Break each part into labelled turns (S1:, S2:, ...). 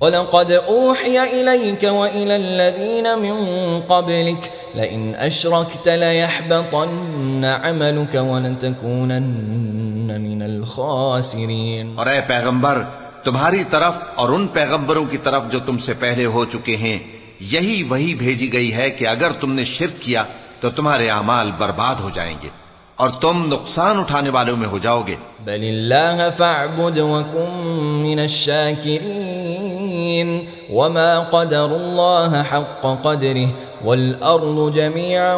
S1: وَلَقَدْ أُوحِيَ إِلَيْكَ وَإِلَى الَّذِينَ مِن قَبْلِكَ لَئِنْ أَشْرَكْتَ لَيَحْبَطَنَّ عَمَلُكَ وَلَتَكُونَنَّ مِنَ الْخَاسِرِينَ۔
S2: اور اے پیغمبر، تمہاری طرف اور ان پیغمبروں کی طرف جو تم سے پہلے ہو چکے ہیں یہی وحی بھیجی گئی ہے کہ اگر تم نے شرک کیا تو تمہارے اعمال برباد ہو جائیں گے اور تم نقصان اٹھانے والوں میں ہو جاؤ گے۔
S1: بل اللہ فاعبد وکن من الشاکرین وما قدر اللہ حق قدره والارض جميعا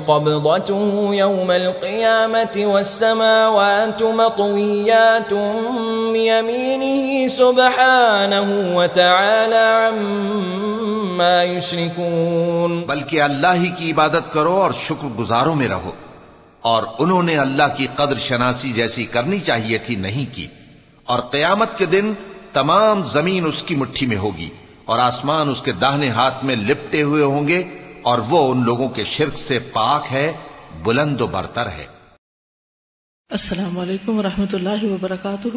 S1: قبضته يوم القيامة والسماوات مطويات بيمينه سبحانه وتعالى عما يشركون۔
S2: بلکہ اللہ ہی کی عبادت کرو اور شکر گزاروں میں رہو، اور انہوں نے اللہ کی قدر شناسی جیسی کرنی چاہیے تھی نہیں کی، اور قیامت کے دن تمام زمین اس کی مٹھی میں ہوگی اور آسمان اس کے داہنے ہاتھ میں لپٹے ہوئے ہوں گے، اور وہ ان لوگوں کے شرک سے پاک ہے، بلند و برتر ہے۔
S3: السلام علیکم ورحمۃ اللہ وبرکاتہ۔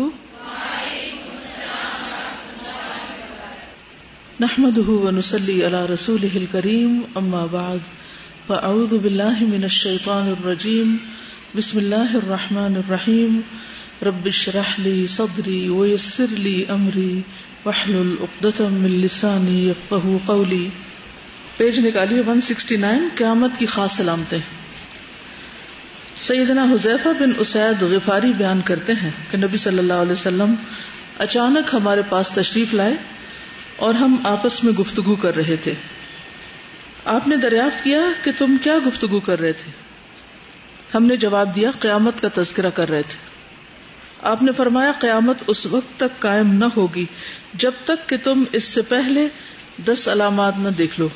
S3: نحمده ونصلي على رسوله الكريم، اما بعد، فاعوذ باللہ من الشیطان الرجیم، بسم اللہ الرحمن الرحیم، رب اشرح لی صدری ویسر لی امری واحلل عقدۃ من لسانی یفقہوا قولی۔ پیج نکالیے 169، قیامت کی خاص علامتیں۔ سیدنا حذیفہ بن اسید غفاری بیان کرتے ہیں کہ نبی صلی اللہ علیہ وسلم اچانک ہمارے پاس تشریف لائے اور ہم آپس میں گفتگو کر رہے تھے۔ آپ نے دریافت کیا کہ تم کیا گفتگو کر رہے تھے؟ ہم نے جواب دیا قیامت کا تذکرہ کر رہے تھے۔ آپ نے فرمایا قیامت اس وقت تک قائم نہ ہوگی جب تک کہ تم اس سے پہلے 10 علامات نہ دیکھ لو۔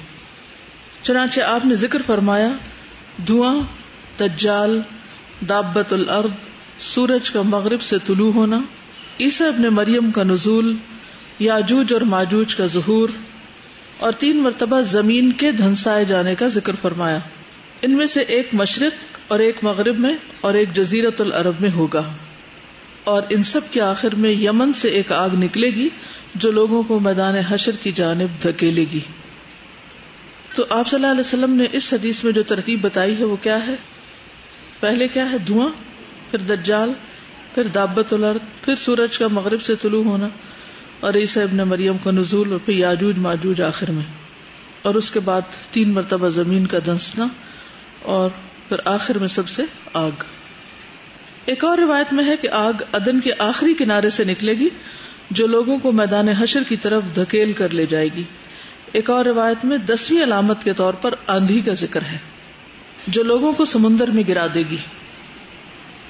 S3: چنانچہ آپ نے ذکر فرمایا دھواں، دجال، دابت الارض، سورج کا مغرب سے طلوع ہونا، عیسیٰ ابن مریم کا نزول، یاجوج اور ماجوج کا ظہور، اور 3 مرتبہ زمین کے دھنسائے جانے کا ذکر فرمایا۔ ان میں سے ایک مشرق اور ایک مغرب میں اور ایک جزیرۃ العرب میں ہوگا، اور ان سب کے آخر میں یمن سے ایک آگ نکلے گی جو لوگوں کو میدان حشر کی جانب دھکیلے گی۔ تو آپ صلی اللہ علیہ وسلم نے اس حدیث میں جو ترتیب بتائی ہے وہ کیا ہے؟ پہلے کیا ہے؟ دھواں، پھر دجال، پھر دابت الارض، پھر سورج کا مغرب سے طلوع ہونا، اور عیسیٰ ابن مریم کا نزول، اور پھر یاجوج ماجوج آخر میں، اور اس کے بعد 3 مرتبہ زمین کا دھنسنا، اور پھر آخر میں سب سے آگ۔ ایک اور روایت میں ہے کہ آگ عدن کے آخری کنارے سے نکلے گی جو لوگوں کو میدان حشر کی طرف دھکیل کر لے جائے گی۔ ایک اور روایت میں 10ویں علامت کے طور پر آندھی کا ذکر ہے جو لوگوں کو سمندر میں گرا دے گی،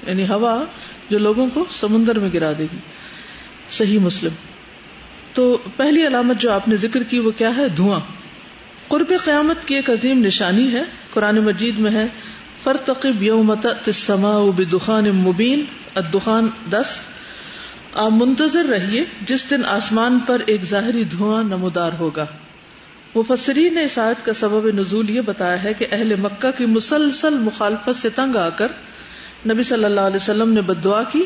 S3: یعنی ہوا جو لوگوں کو سمندر میں گرا دے گی۔ صحیح مسلم۔ تو پہلی علامت جو آپ نے ذکر کی وہ کیا ہے؟ دھواں۔ قرب قیامت کی ایک عظیم نشانی ہے، قرآن مجید میں ہے فارتقب یوم تأتی السماء بدخان مبین، الدخان 10۔ آپ منتظر رہیے جس دن آسمان پر ایک ظاہری دھواں نمودار ہوگا۔ مفسرین نے اس آیت کا سبب نزول یہ بتایا ہے کہ اہل مکہ کی مسلسل مخالفت سے تنگ آ کر نبی صلی اللہ علیہ وسلم نے بددعا کی،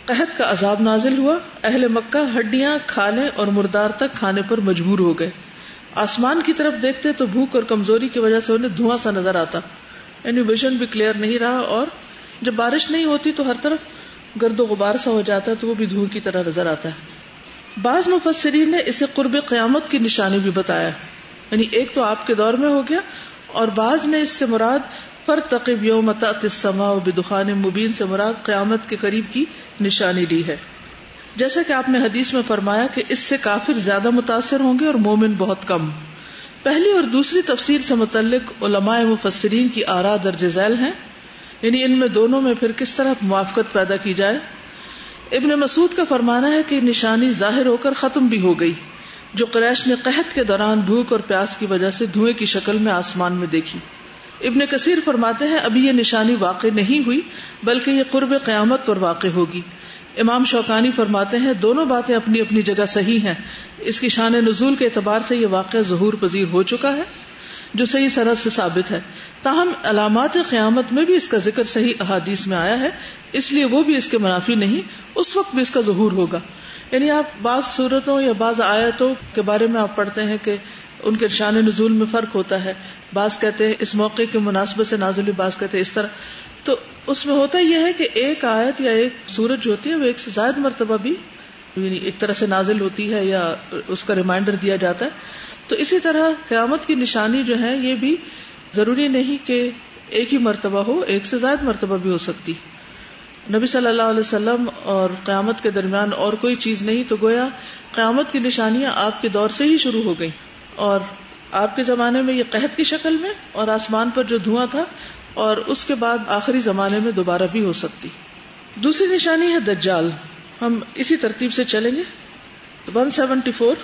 S3: قحط کا عذاب نازل ہوا، اہل مکہ ہڈیاں، کھالیں اور مردار تک کھانے پر مجبور ہو گئے۔ آسمان کی طرف دیکھتے تو بھوک اور کمزوری کی وجہ سے انہیں دھواں سا نظر آتا، یعنی ویژن بھی کلیئر نہیں رہا، اور جب بارش نہیں ہوتی تو ہر طرف گرد و غبار سا ہو جاتا ہے تو وہ بھی دھواں کی طرح نظر آتا ہے۔ بعض مفسرین نے اسے قرب قیامت کی نشانی بھی بتایا، یعنی ایک تو آپ کے دور میں ہو گیا، اور بعض نے اس سے مراد فارتقب یوم تأتی السماء بدخان مبین سے مراد قیامت کے قریب کی نشانی لی ہے۔ جیسا کہ آپ نے حدیث میں فرمایا کہ اس سے کافر زیادہ متاثر ہوں گے اور مومن بہت کم۔ پہلی اور دوسری تفسیر سے متعلق علماء مفسرین کی آراء درج ذیل ہیں، یعنی ان میں دونوں میں پھر کس طرح موافقت پیدا کی جائے۔ ابن مسعود کا فرمانا ہے کہ نشانی ظاہر ہو کر ختم بھی ہو گئی جو قریش نے قحط کے دوران بھوک اور پیاس کی وجہ سے دھوئیں کی شکل میں آسمان میں دیکھی۔ ابن کثیر فرماتے ہیں ابھی یہ نشانی واقع نہیں ہوئی بلکہ یہ قرب قیامت پر واقع ہوگی۔ امام شوکانی فرماتے ہیں دونوں باتیں اپنی اپنی جگہ صحیح ہیں، اس کی شان نزول کے اعتبار سے یہ واقعہ ظہور پذیر ہو چکا ہے جو صحیح سند سے ثابت ہے، تاہم علامات قیامت میں بھی اس کا ذکر صحیح احادیث میں آیا ہے، اس لیے وہ بھی اس کے منافی نہیں، اس وقت بھی اس کا ظہور ہوگا۔ یعنی آپ بعض صورتوں یا بعض آیتوں کے بارے میں آپ پڑھتے ہیں کہ ان کے شان نزول میں فرق ہوتا ہے، بعض کہتے ہیں اس موقع کے مناسبت سے نازل ہوئی، بعض کہتے ہیں اس طرح. تو اس میں ہوتا یہ ہے کہ ایک آیت یا ایک سورت جو ہوتی ہے وہ ایک سے زائد مرتبہ بھی یعنی ایک طرح سے نازل ہوتی ہے یا اس کا ریمائنڈر دیا جاتا ہے. تو اسی طرح قیامت کی نشانی جو ہے یہ بھی ضروری نہیں کہ ایک ہی مرتبہ ہو، ایک سے زائد مرتبہ بھی ہو سکتی. نبی صلی اللہ علیہ وسلم اور قیامت کے درمیان اور کوئی چیز نہیں، تو گویا قیامت کی نشانیاں آپ کے دور سے ہی شروع ہو گئیں، اور آپ کے زمانے میں یہ قحط کی شکل میں اور آسمان پر جو دھواں تھا، اور اس کے بعد آخری زمانے میں دوبارہ بھی ہو سکتی. دوسری نشانی ہے دجال. ہم اسی ترتیب سے چلیں گے. 174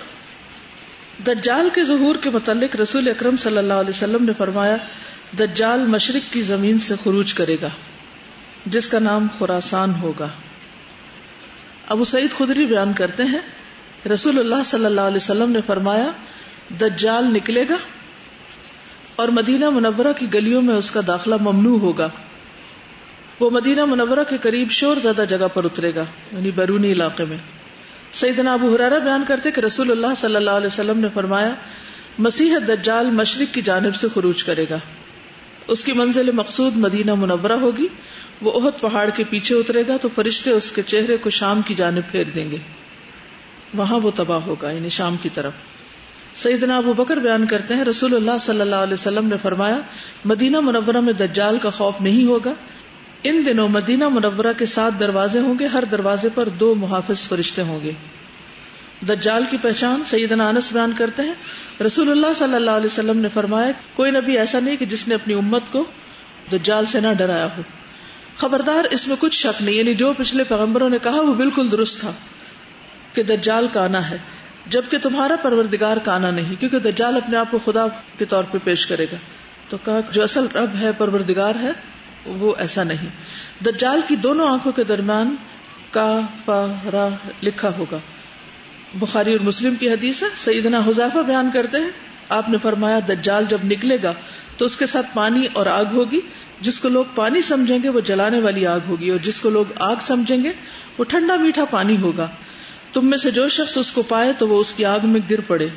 S3: دجال کے ظہور کے متعلق رسول اکرم صلی اللہ علیہ وسلم نے فرمایا، دجال مشرق کی زمین سے خروج کرے گا جس کا نام خراسان ہوگا. ابو سعید خدری بیان کرتے ہیں رسول اللہ صلی اللہ علیہ وسلم نے فرمایا، دجال نکلے گا اور مدینہ منورہ کی گلیوں میں اس کا داخلہ ممنوع ہوگا. وہ مدینہ منورہ کے قریب شور زدہ جگہ پر اترے گا، یعنی بیرونی علاقے میں. سیدنا ابو ہریرہ بیان کرتے کہ رسول اللہ صلی اللہ علیہ وسلم نے فرمایا، مسیح دجال مشرق کی جانب سے خروج کرے گا. اس کی منزل مقصود مدینہ منورہ ہوگی. وہ احد پہاڑ کے پیچھے اترے گا تو فرشتے اس کے چہرے کو شام کی جانب پھیر دیں گے، وہاں وہ تباہ ہوگا، یعنی شام کی طرف. سیدنا ابو بکر بیان کرتے ہیں رسول اللہ صلی اللہ علیہ وسلم نے فرمایا، مدینہ منورہ میں دجال کا خوف نہیں ہوگا. ان دنوں مدینہ منورہ کے 7 دروازے ہوں گے، ہر دروازے پر 2 محافظ فرشتے ہوں گے. دجال کی پہچان سیدنا انس بیان کرتے ہیں رسول اللہ صلی اللہ علیہ وسلم نے فرمایا، کوئی نبی ایسا نہیں کہ جس نے اپنی امت کو دجال سے نہ ڈرایا ہو. خبردار اس میں کچھ شک نہیں، یعنی جو پچھلے پیغمبروں نے کہا وہ بالکل درست تھا کہ دجال کا آنا ہے، جبکہ تمہارا پروردگار کا آنا نہیں، کیونکہ دجال اپنے آپ کو خدا کے طور پہ پیش کرے گا. تو کہا جو اصل رب ہے، پروردگار ہے، وہ ایسا نہیں. دجال کی دونوں آنکھوں کے درمیان کافرہ لکھا ہوگا. بخاری اور مسلم کی حدیث ہے. سیدنا حذیفہ بیان کرتے ہیں آپ نے فرمایا، دجال جب نکلے گا تو اس کے ساتھ پانی اور آگ ہوگی. جس کو لوگ پانی سمجھیں گے وہ جلانے والی آگ ہوگی، اور جس کو لوگ آگ سمجھیں گے وہ ٹھنڈا میٹھا پانی ہوگا. تم میں سے جو شخص اس کو پائے تو وہ اس کی آگ میں گر پڑے،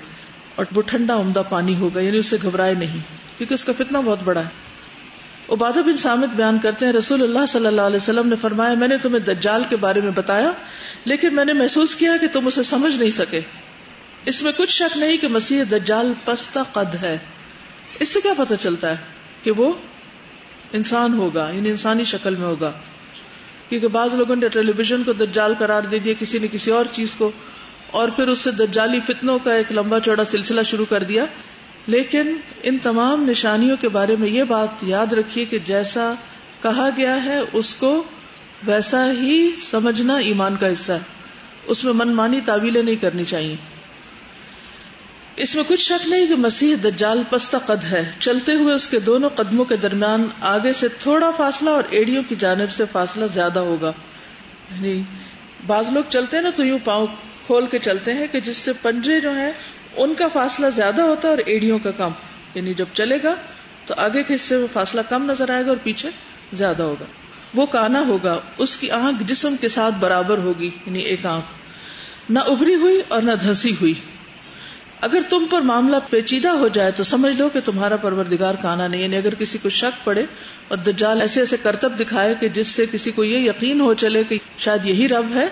S3: اور وہ ٹھنڈا عمدہ پانی ہوگا، یعنی اس سے گھبرائے نہیں، کیونکہ اس کا فتنہ بہت بڑا ہے. عبادہ بن صامت بیان کرتے ہیں رسول اللہ صلی اللہ علیہ وسلم نے فرمایا، میں نے تمہیں دجال کے بارے میں بتایا، لیکن میں نے محسوس کیا کہ تم اسے سمجھ نہیں سکے. اس میں کچھ شک نہیں کہ مسیح دجال پستہ قد ہے. اس سے کیا پتہ چلتا ہے کہ وہ انسان ہوگا، یعنی انسانی شکل میں ہوگا، کیونکہ بعض لوگوں نے ٹیلی ویژن کو دجال قرار دے دیا، کسی نے کسی اور چیز کو، اور پھر اس سے دجالی فتنوں کا ایک لمبا چوڑا سلسلہ شروع کر دیا. لیکن ان تمام نشانیوں کے بارے میں یہ بات یاد رکھیے کہ جیسا کہا گیا ہے اس کو ویسا ہی سمجھنا ایمان کا حصہ ہے، اس میں من مانی تعویلیں نہیں کرنی چاہیے. اس میں کچھ شک نہیں کہ مسیح دجال پستہ قد ہے. چلتے ہوئے اس کے دونوں قدموں کے درمیان آگے سے تھوڑا فاصلہ اور ایڑیوں کی جانب سے فاصلہ زیادہ ہوگا. یعنی بعض لوگ چلتے ہیں نا تو یوں پاؤں کھول کے چلتے ہیں کہ جس سے پنجے جو ہیں ان کا فاصلہ زیادہ ہوتا ہے اور ایڑیوں کا کم. یعنی جب چلے گا تو آگے کے حصے میں فاصلہ کم نظر آئے گا اور پیچھے زیادہ ہوگا. وہ کانا ہوگا، اس کی آنکھ جسم کے ساتھ برابر ہوگی، یعنی ایک آنکھ نہ ابری ہوئی اور نہ دھسی ہوئی. اگر تم پر معاملہ پیچیدہ ہو جائے تو سمجھ لو کہ تمہارا پروردگار کا آنا نہیں. یعنی اگر کسی کو شک پڑے اور دجال ایسے ایسے کرتب دکھائے کہ جس سے کسی کو یہ یقین ہو چلے کہ شاید یہی رب ہے،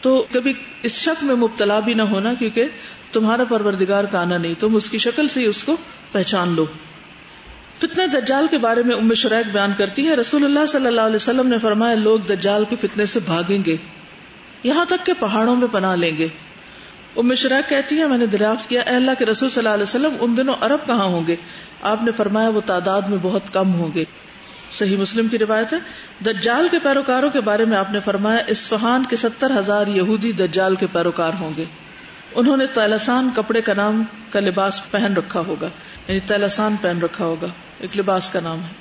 S3: تو کبھی اس شک میں مبتلا بھی نہ ہونا، کیونکہ تمہارا پروردگار کا آنا نہیں، تم اس کی شکل سے ہی اس کو پہچان لو. فتنہ دجال کے بارے میں ام شریک بیان کرتی ہے رسول اللہ صلی اللہ علیہ وسلم نے فرمایا، لوگ دجال کے فتنے سے بھاگیں گے، یہاں تک کہ پہاڑوں میں پناہ لیں گے. ام شریک کہتی ہے میں نے دریافت کیا، اے اللہ کے رسول صلی اللہ علیہ وسلم، ان دنوں عرب کہاں ہوں گے؟ آپ نے فرمایا وہ تعداد میں بہت کم ہوں گے. صحیح مسلم کی روایت ہے. دجال کے پیروکاروں کے بارے میں آپ نے فرمایا، اصفہان کے 70,000 یہودی دجال کے پیروکار ہوں گے. انہوں نے طیلسان کپڑے کا نام کا لباس پہن رکھا ہوگا، یعنی طیلسان پہن رکھا ہوگا، ایک لباس کا نام ہے.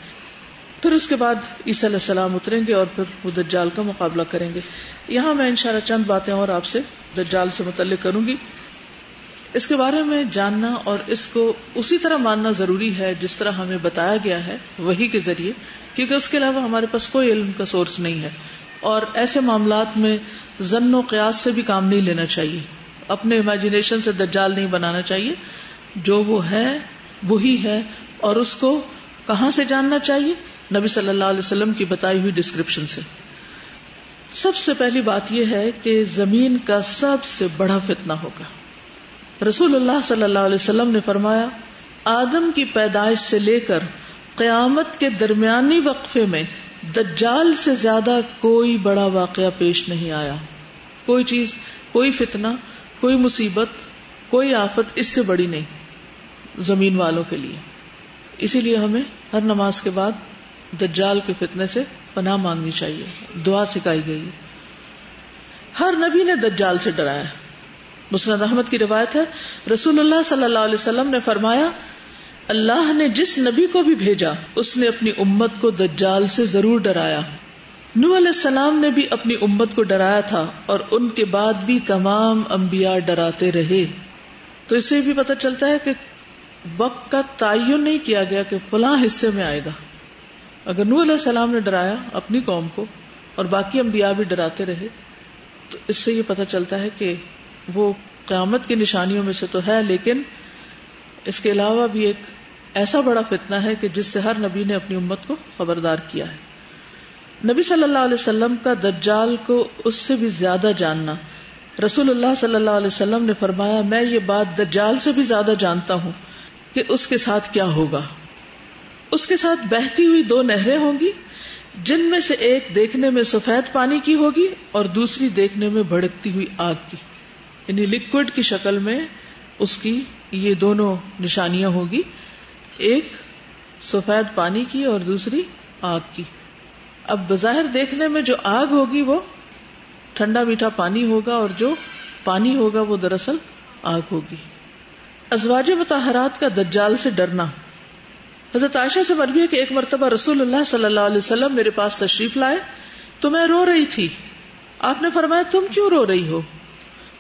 S3: پھر اس کے بعد عیسیٰ علیہ السلام اتریں گے اور پھر وہ دجال کا مقابلہ کریں گے. یہاں میں انشاءاللہ چند باتیں اور آپ سے دجال سے متعلق کروں گی. اس کے بارے میں جاننا اور اس کو اسی طرح ماننا ضروری ہے جس طرح ہمیں بتایا گیا ہے وحی کے ذریعے، کیونکہ اس کے علاوہ ہمارے پاس کوئی علم کا سورس نہیں ہے. اور ایسے معاملات میں ظن و قیاس سے بھی کام نہیں لینا چاہیے. اپنے امیجنیشن سے دجال نہیں بنانا چاہیے. جو وہ ہے وہی ہے. اور اس کو کہاں سے جاننا چاہیے؟ نبی صلی اللہ علیہ وسلم کی بتائی ہوئی ڈسکرپشن سے. سب سے پہلی بات یہ ہے کہ زمین کا سب سے بڑا فتنہ ہوگا. رسول اللہ صلی اللہ علیہ وسلم نے فرمایا آدم کی پیدائش سے لے کر قیامت کے درمیانی وقفے میں دجال سے زیادہ کوئی بڑا واقعہ پیش نہیں آیا. کوئی چیز، کوئی فتنہ، کوئی مصیبت، کوئی آفت اس سے بڑی نہیں زمین والوں کے لیے. اسی لیے ہمیں ہر نماز کے بعد دجال کے فتنے سے پناہ مانگنی چاہیے. دعا سکھائی گئی ہے. ہر نبی نے دجال سے ڈرایا. مسند احمد کی روایت ہے رسول اللہ صلی اللہ علیہ وسلم نے فرمایا اللہ نے جس نبی کو بھی بھیجا اس نے اپنی امت کو دجال سے ضرور ڈرایا. نوح علیہ السلام نے بھی اپنی امت کو ڈرایا تھا اور ان کے بعد بھی تمام انبیاء ڈراتے رہے. تو اس سے بھی پتہ چلتا ہے کہ وقت کا تعین نہیں کیا گیا کہ فلاں حصے میں آئے گا. اگر نوح علیہ السلام نے ڈرایا اپنی قوم کو اور باقی انبیاء بھی ڈراتے رہے تو اس سے یہ پتہ چلتا ہے کہ وہ قیامت کی نشانیوں میں سے تو ہے، لیکن اس کے علاوہ بھی ایک ایسا بڑا فتنہ ہے کہ جس سے ہر نبی نے اپنی امت کو خبردار کیا ہے. نبی صلی اللہ علیہ وسلم کا دجال کو اس سے بھی زیادہ جاننا. رسول اللہ صلی اللہ علیہ وسلم نے فرمایا میں یہ بات دجال سے بھی زیادہ جانتا ہوں کہ اس کے ساتھ کیا ہوگا. اس کے ساتھ بہتی ہوئی 2 نہریں ہوں گی جن میں سے ایک دیکھنے میں سفید پانی کی ہوگی اور دوسری دیکھنے میں بھڑکتی ہوئی آگ کی. یعنی لکوڈ کی شکل میں اس کی یہ دونوں نشانیاں ہوگی، ایک سفید پانی کی اور دوسری آگ کی. اب بظاہر دیکھنے میں جو آگ ہوگی وہ ٹھنڈا میٹھا پانی ہوگا اور جو پانی ہوگا وہ دراصل آگ ہوگی. ازواج مطہرات کا دجال سے ڈرنا. حضرت عائشہ سے مروی ہے کہ ایک مرتبہ رسول اللہ صلی اللہ علیہ وسلم میرے پاس تشریف لائے تو میں رو رہی تھی. آپ نے فرمایا تم کیوں رو رہی ہو؟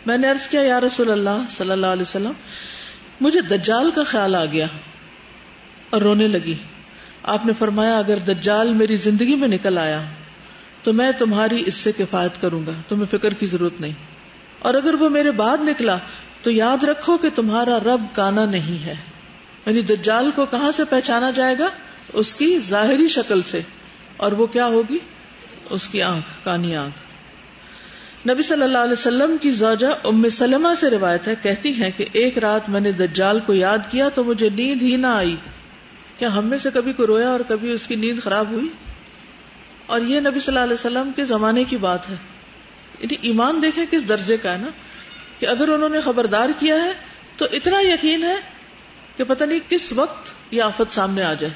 S3: میں نے عرض کیا یا رسول اللہ صلی اللہ علیہ وسلم مجھے دجال کا خیال آ گیا اور رونے لگی. آپ نے فرمایا اگر دجال میری زندگی میں نکل آیا تو میں تمہاری اس سے کفایت کروں گا، تمہیں فکر کی ضرورت نہیں. اور اگر وہ میرے بعد نکلا تو یاد رکھو کہ تمہارا رب کانا نہیں ہے. یعنی دجال کو کہاں سے پہچانا جائے گا؟ اس کی ظاہری شکل سے. اور وہ کیا ہوگی؟ اس کی آنکھ، کانی آنکھ. نبی صلی اللہ علیہ وسلم کی زوجہ ام سلمہ سے روایت ہے، کہتی ہیں کہ ایک رات میں نے دجال کو یاد کیا تو مجھے نیند ہی نہ آئی. کیا ہم میں سے کبھی کوئی رویا اور کبھی اس کی نیند خراب ہوئی؟ اور یہ نبی صلی اللہ علیہ وسلم کے زمانے کی بات ہے. یعنی ایمان دیکھیں کس درجے کا ہے نا، کہ اگر انہوں نے خبردار کیا ہے تو اتنا یقین ہے کہ پتہ نہیں کس وقت یہ آفت سامنے آ جائے.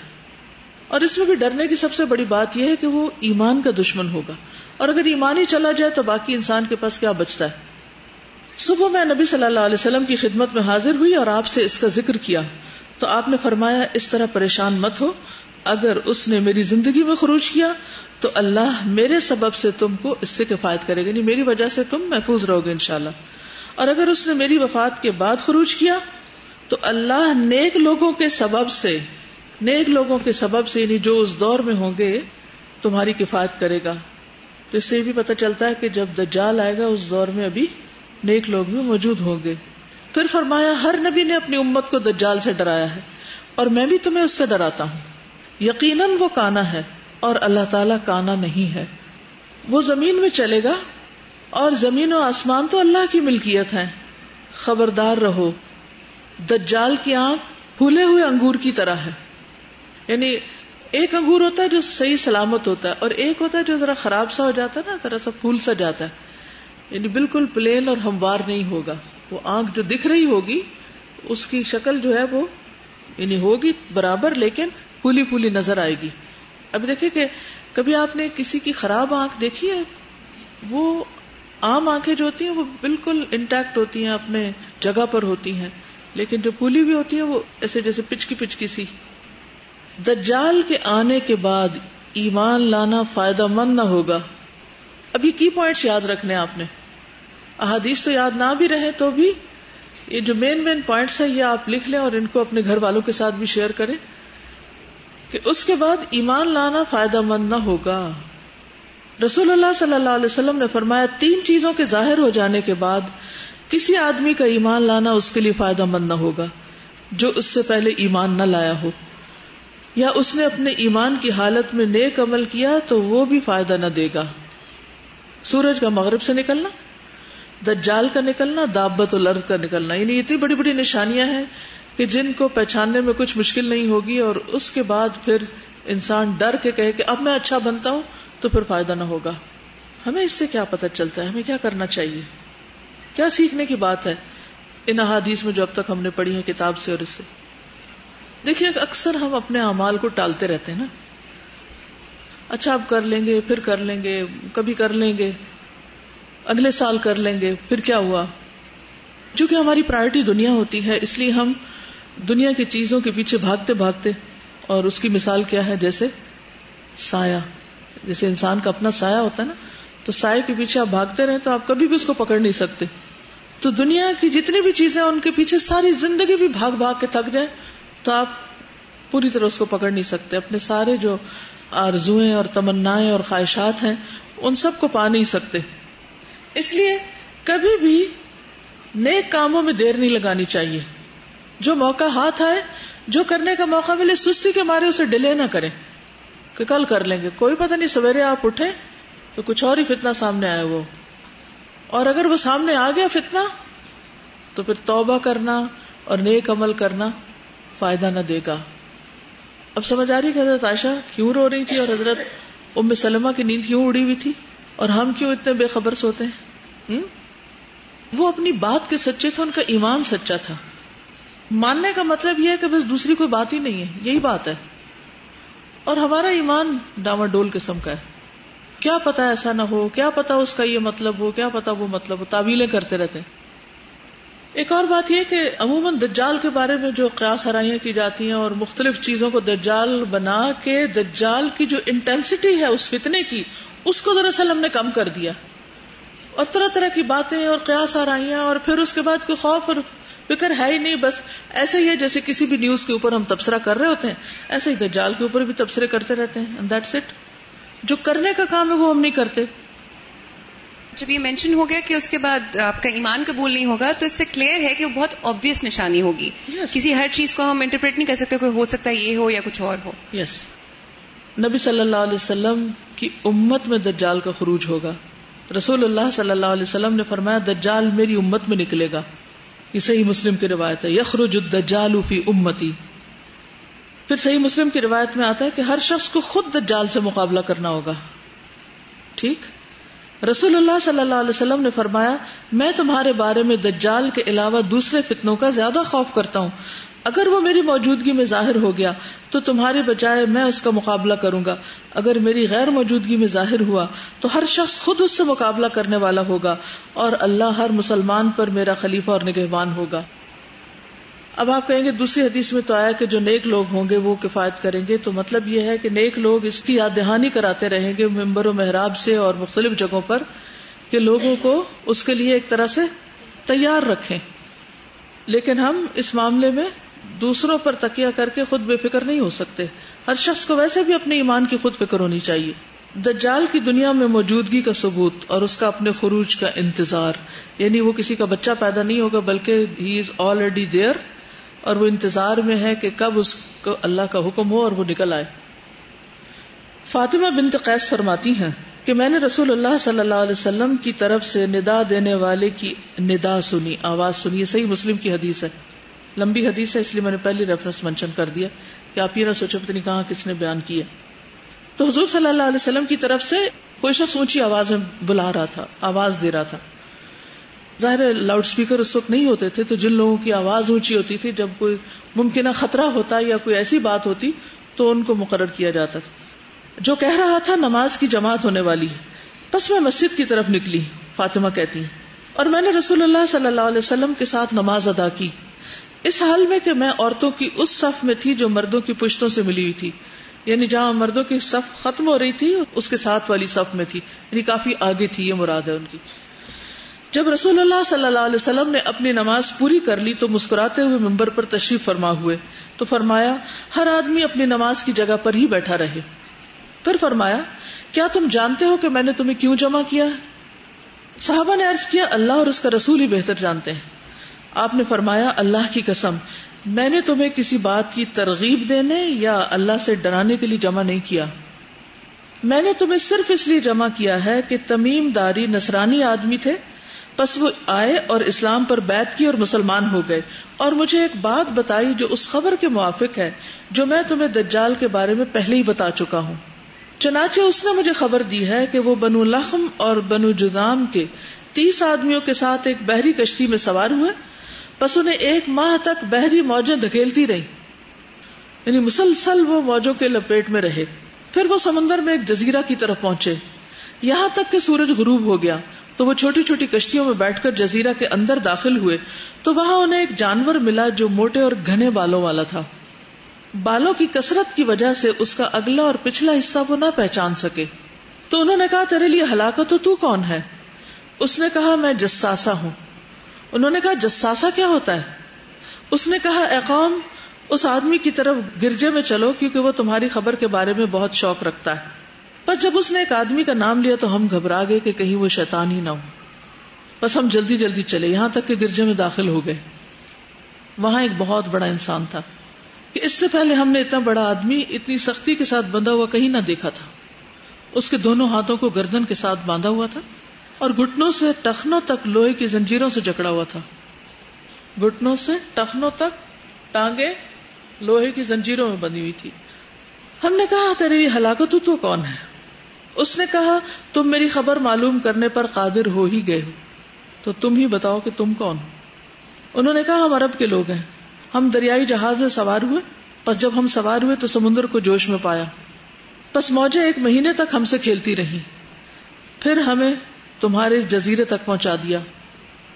S3: اور اس میں بھی ڈرنے کی سب سے بڑی بات یہ ہے کہ وہ ایمان کا دشمن ہوگا، اور اگر ایمان ہی چلا جائے تو باقی انسان کے پاس کیا بچتا ہے. صبح میں نبی صلی اللہ علیہ وسلم کی خدمت میں حاضر ہوئی اور آپ سے اس کا ذکر کیا تو آپ نے فرمایا اس طرح پریشان مت ہو، اگر اس نے میری زندگی میں خروج کیا تو اللہ میرے سبب سے تم کو اس سے کفایت کرے گا، یعنی میری وجہ سے تم محفوظ رہو گے انشاءاللہ. اور اگر اس نے میری وفات کے بعد خروج کیا تو اللہ نیک لوگوں کے سبب سے یعنی جو اس دور میں ہوں گے تمہاری کفایت کرے گا. تو اس سے بھی پتہ چلتا ہے کہ جب دجال آئے گا اس دور میں ابھی نیک لوگ بھی موجود ہوں گے. پھر فرمایا ہر نبی نے اپنی امت کو دجال سے ڈرایا ہے اور میں بھی تمہیں اس سے ڈراتا ہوں. یقیناً وہ کانا ہے اور اللہ تعالیٰ کانا نہیں ہے. وہ زمین میں چلے گا اور زمین و آسمان تو اللہ کی ملکیت ہے. خبردار رہو، دجال کی آنکھ پھولے ہوئے انگور کی طرح ہے. یعنی ایک انگور ہوتا ہے جو صحیح سلامت ہوتا ہے اور ایک ہوتا ہے جو ذرا خراب سا ہو جاتا ہے نا، ذرا سا پھول سا جاتا ہے، یعنی بالکل پلین اور ہموار نہیں ہوگا. وہ آنکھ جو دکھ رہی ہوگی اس کی شکل جو ہے وہ یعنی ہوگی برابر لیکن پھولی پھولی نظر آئے گی. اب دیکھیں کہ کبھی آپ نے کسی کی خراب آنکھ دیکھی ہے؟ وہ عام آنکھیں جو ہوتی ہیں وہ بالکل انٹیکٹ ہوتی ہیں، اپنے جگہ پر ہوتی ہیں، لیکن جو پھولی بھی ہوتی ہیں وہ ایسے جیسے پچکی سی. دجال کے آنے کے بعد ایمان لانا فائدہ مند نہ ہوگا. ابھی کی پوائنٹس یاد رکھنے آپ نے، احادیث تو یاد نہ بھی رہے تو بھی یہ جو مین پوائنٹس ہیں یہ آپ لکھ لیں اور ان کو اپنے گھر والوں کے ساتھ بھی شیئر کریں کہ اس کے بعد ایمان لانا فائدہ مند نہ ہوگا. رسول اللہ صلی اللہ علیہ وسلم نے فرمایا 3 چیزوں کے ظاہر ہو جانے کے بعد کسی آدمی کا ایمان لانا اس کے لیے فائدہ مند نہ ہوگا جو اس سے پہلے ایمان نہ لایا ہو، یا اس نے اپنے ایمان کی حالت میں نیک عمل کیا تو وہ بھی فائدہ نہ دے گا. سورج کا مغرب سے نکلنا، دجال کا نکلنا، دابت الارض کا نکلنا، یعنی اتنی بڑی بڑی نشانیاں ہیں کہ جن کو پہچاننے میں کچھ مشکل نہیں ہوگی، اور اس کے بعد پھر انسان ڈر کے کہے کہ اب میں اچھا بنتا ہوں تو پھر فائدہ نہ ہوگا. ہمیں اس سے کیا پتہ چلتا ہے؟ ہمیں کیا کرنا چاہیے؟ کیا سیکھنے کی بات ہے ان احادیث میں جو اب تک ہم نے پڑھی ہیں کتاب سے اور اس سے؟ دیکھیے اکثر ہم اپنے اعمال کو ٹالتے رہتے ہیں نا، اچھا اب کر لیں گے، پھر کر لیں گے، کبھی کر لیں گے، اگلے سال کر لیں گے، پھر کیا ہوا؟ چونکہ ہماری پرائرٹی دنیا ہوتی ہے اس لیے ہم دنیا کی چیزوں کے پیچھے بھاگتے بھاگتے، اور اس کی مثال کیا ہے؟ جیسے سایہ، جیسے انسان کا اپنا سایہ ہوتا ہے نا، تو سائے کے پیچھے آپ بھاگتے رہیں تو آپ کبھی بھی اس کو پکڑ نہیں سکتے. تو دنیا کی جتنی بھی چیزیں ان کے پیچھے ساری زندگی بھی بھاگ بھاگ کے تھک جائیں تو آپ پوری طرح اس کو پکڑ نہیں سکتے. اپنے سارے جو آرزویں اور تمنائیں اور خواہشات ہیں ان سب کو پا نہیں سکتے. اس لیے کبھی بھی نیک کاموں میں دیر نہیں لگانی چاہیے. جو موقع ہاتھ آئے، جو کرنے کا موقع ملے، سستی کے مارے اسے ڈیلے نہ کریں کہ کل کر لیں گے. کوئی پتہ نہیں سویرے آپ اٹھیں تو کچھ اور ہی فتنہ سامنے آئے وہ، اور اگر وہ سامنے آ گیا فتنہ تو پھر توبہ کرنا اور نیک عمل کرنا فائدہ نہ دے گا. اب سمجھ آ رہی کہ حضرت عائشہ کیوں رو رہی تھی اور حضرت ام سلمہ کی نیند کیوں اڑی ہوئی تھی، اور ہم کیوں اتنے بے خبر سوتے ہیں؟ وہ اپنی بات کے سچے تھے، ان کا ایمان سچا تھا. ماننے کا مطلب یہ ہے کہ بس دوسری کوئی بات ہی نہیں ہے، یہی بات ہے. اور ہمارا ایمان ڈاواڈول قسم کا ہے. کیا پتا ایسا نہ ہو، کیا پتا اس کا یہ مطلب ہو، کیا پتا وہ مطلب ہو، تعویلیں کرتے رہتے ہیں. ایک اور بات یہ کہ عموماً دجال کے بارے میں جو قیاس آرائیاں کی جاتی ہیں اور مختلف چیزوں کو دجال بنا کے دجال کی جو انٹینسٹی ہے اس فتنے کی، اس کو دراصل ہم نے کم کر دیا، اور طرح طرح کی باتیں اور قیاس آرائیاں، اور پھر اس کے بعد کوئی خوف اور فکر ہے ہی نہیں. بس ایسے ہی ہے جیسے کسی بھی نیوز کے اوپر ہم تبصرہ کر رہے ہوتے ہیں، ایسے ہی دجال کے اوپر بھی تبصرے کرتے رہتے ہیں. And that's it. جو کرنے کا کام ہے وہ ہم نہیں کرتے.
S4: جب یہ مینشن ہو گیا کہ اس کے بعد آپ کا ایمان قبول نہیں ہوگا، تو اس سے کلیئر ہے کہ وہ بہت آبویس نشانی ہوگی. کسی ہر چیز کو ہم انٹرپریٹ نہیں کر سکتے، کوئی ہو سکتا ہے یہ ہو یا کچھ اور ہو.
S3: یس. نبی صلی اللہ علیہ وسلم کی امت میں دجال کا خروج ہوگا. رسول اللہ صلی اللہ علیہ وسلم نے فرمایا دجال میری امت میں نکلے گا. یہ صحیح مسلم کی روایت ہے، یخرج الدجال فی امتی. پھر صحیح مسلم کی روایت میں آتا ہے کہ ہر شخص کو خود دجال سے مقابلہ کرنا ہوگا. ٹھیک. رسول اللہ صلی اللہ علیہ وسلم نے فرمایا میں تمہارے بارے میں دجال کے علاوہ دوسرے فتنوں کا زیادہ خوف کرتا ہوں. اگر وہ میری موجودگی میں ظاہر ہو گیا تو تمہارے بجائے میں اس کا مقابلہ کروں گا. اگر میری غیر موجودگی میں ظاہر ہوا تو ہر شخص خود اس سے مقابلہ کرنے والا ہوگا، اور اللہ ہر مسلمان پر میرا خلیفہ اور نگہبان ہوگا. اب آپ کہیں گے دوسری حدیث میں تو آیا کہ جو نیک لوگ ہوں گے وہ کفایت کریں گے، تو مطلب یہ ہے کہ نیک لوگ اس کی یاد دہانی کراتے رہیں گے ممبر و محراب سے اور مختلف جگہوں پر کہ لوگوں کو اس کے لیے ایک طرح سے تیار رکھیں. لیکن ہم اس معاملے میں دوسروں پر تکیہ کر کے خود بے فکر نہیں ہو سکتے. ہر شخص کو ویسے بھی اپنے ایمان کی خود فکر ہونی چاہیے. دجال کی دنیا میں موجودگی کا ثبوت اور اس کا اپنے خروج کا انتظار، یعنی وہ کسی کا بچہ پیدا نہیں ہوگا بلکہ ہی از آلریڈی دیئر، اور وہ انتظار میں ہے کہ کب اس کو اللہ کا حکم ہو اور وہ نکل آئے. فاطمہ بنت قیس فرماتی ہیں کہ میں نے رسول اللہ صلی اللہ علیہ وسلم کی طرف سے ندا دینے والے کی ندا سنی، آواز سنی. یہ صحیح مسلم کی حدیث ہے، لمبی حدیث ہے اس لیے میں نے پہلی ریفرنس منشن کر دیا کہ آپ یہ نہ سوچے پتہ نہیں کہاں کس نے بیان کیا. تو حضور صلی اللہ علیہ وسلم کی طرف سے کوئی شخص اونچی آواز میں بلا رہا تھا، آواز دے رہا تھا. ظاہر لاؤڈ سپیکر اس وقت نہیں ہوتے تھے، تو جن لوگوں کی آواز اونچی ہوتی تھی جب کوئی ممکنہ خطرہ ہوتا یا کوئی ایسی بات ہوتی تو ان کو مقرر کیا جاتا تھا. جو کہہ رہا تھا نماز کی جماعت ہونے والی ہے. پس میں مسجد کی طرف نکلی، فاطمہ کہتی ہیں، اور میں نے رسول اللہ صلی اللہ علیہ وسلم کے ساتھ نماز ادا کی، اس حال میں کہ میں عورتوں کی اس صف میں تھی جو مردوں کی پشتوں سے ملی ہوئی تھی، یعنی جہاں مردوں کی صف ختم ہو رہی تھی اس کے ساتھ والی صف میں تھی، یعنی کافی آگے تھی، یہ مراد ہے ان کی. جب رسول اللہ صلی اللہ علیہ وسلم نے اپنی نماز پوری کر لی تو مسکراتے ہوئے منبر پر تشریف فرما ہوئے تو فرمایا ہر آدمی اپنی نماز کی جگہ پر ہی بیٹھا رہے. پھر فرمایا کیا تم جانتے ہو کہ میں نے تمہیں کیوں جمع کیا ہے؟ صحابہ نے عرض کیا اللہ اور اس کا رسول ہی بہتر جانتے ہیں۔ آپ نے فرمایا اللہ کی قسم میں نے تمہیں کسی بات کی ترغیب دینے یا اللہ سے ڈرانے کے لیے جمع نہیں کیا، میں نے تمہیں صرف اس لیے جمع کیا ہے کہ تمیم داری نصرانی آدمی تھے، پس وہ آئے اور اسلام پر بیعت کی اور مسلمان ہو گئے، اور مجھے ایک بات بتائی جو اس خبر کے موافق ہے جو میں تمہیں دجال کے بارے میں پہلے ہی بتا چکا ہوں۔ چنانچہ اس نے مجھے خبر دی ہے کہ وہ بنو لخم اور بنو جذام کے 30 آدمیوں کے ساتھ ایک بحری کشتی میں سوار ہوئے، پس انہیں 1 ماہ تک بحری موجیں دھکیلتی رہی، یعنی مسلسل وہ موجوں کے لپیٹ میں رہے۔ پھر وہ سمندر میں ایک جزیرہ کی طرف پہنچے، یہاں تک کہ سورج غروب ہو گیا تو وہ چھوٹی چھوٹی کشتیوں میں بیٹھ کر جزیرہ کے اندر داخل ہوئے تو وہاں انہیں ایک جانور ملا جو موٹے اور گھنے بالوں والا تھا۔ بالوں کی کثرت کی وجہ سے اس کا اگلا اور پچھلا حصہ وہ نہ پہچان سکے، تو انہوں نے کہا تیرے لیے ہلاکت ہو، تو کون ہے؟ اس نے کہا میں جساسہ ہوں۔ انہوں نے کہا جساسہ کیا ہوتا ہے؟ اس نے کہا اے قوم اس آدمی کی طرف گرجے میں چلو کیونکہ وہ تمہاری خبر کے بارے میں بہت شوق رکھتا ہے۔ بس جب اس نے ایک آدمی کا نام لیا تو ہم گھبرا گئے کہ کہیں وہ شیطان ہی نہ ہو، بس ہم جلدی جلدی چلے یہاں تک کہ گرجے میں داخل ہو گئے۔ وہاں ایک بہت بڑا انسان تھا کہ اس سے پہلے ہم نے اتنا بڑا آدمی اتنی سختی کے ساتھ بندھا ہوا کہیں نہ دیکھا تھا۔ اس کے دونوں ہاتھوں کو گردن کے ساتھ باندھا ہوا تھا اور گھٹنوں سے ٹخنوں تک لوہے کی زنجیروں سے جکڑا ہوا تھا۔ گھٹنوں سے ٹخنوں تک ٹانگیں لوہے کی زنجیروں میں بندھی ہوئی تھی۔ ہم نے کہا تیری ہلاکت تو کون ہے؟ اس نے کہا تم میری خبر معلوم کرنے پر قادر ہو ہی گئے ہو، تو تم ہی بتاؤ کہ تم کون ہو؟ انہوں نے کہا ہم عرب کے لوگ ہیں، ہم دریائی جہاز میں سوار ہوئے، پس جب ہم سوار ہوئے تو سمندر کو جوش میں پایا، پس موجیں 1 مہینے تک ہم سے کھیلتی رہیں، پھر ہمیں تمہارے اس جزیرے تک پہنچا دیا،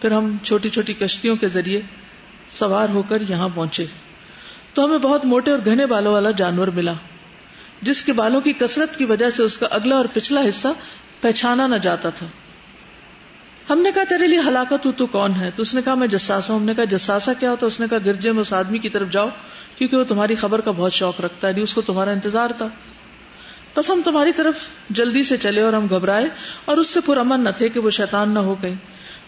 S3: پھر ہم چھوٹی چھوٹی کشتیوں کے ذریعے سوار ہو کر یہاں پہنچے تو ہمیں بہت موٹے اور گھنے بالوں والا جانور ملا جس کے بالوں کی کثرت کی وجہ سے اس کا اگلا اور پچھلا حصہ پہچانا نہ جاتا تھا۔ ہم نے کہا تیرے لیے ہلاکت تو کون ہے؟ تو اس نے کہا میں جساسا ہوں۔ ہم نے کہا جساسا کیا ہوتا؟ اس نے کہا گرجے میں اس آدمی کی طرف جاؤ کیونکہ وہ تمہاری خبر کا بہت شوق رکھتا ہے، اس کو تمہارا انتظار تھا۔ بس ہم تمہاری طرف جلدی سے چلے اور ہم گھبرائے اور اس سے پرامن نہ تھے کہ وہ شیطان نہ ہو کہیں۔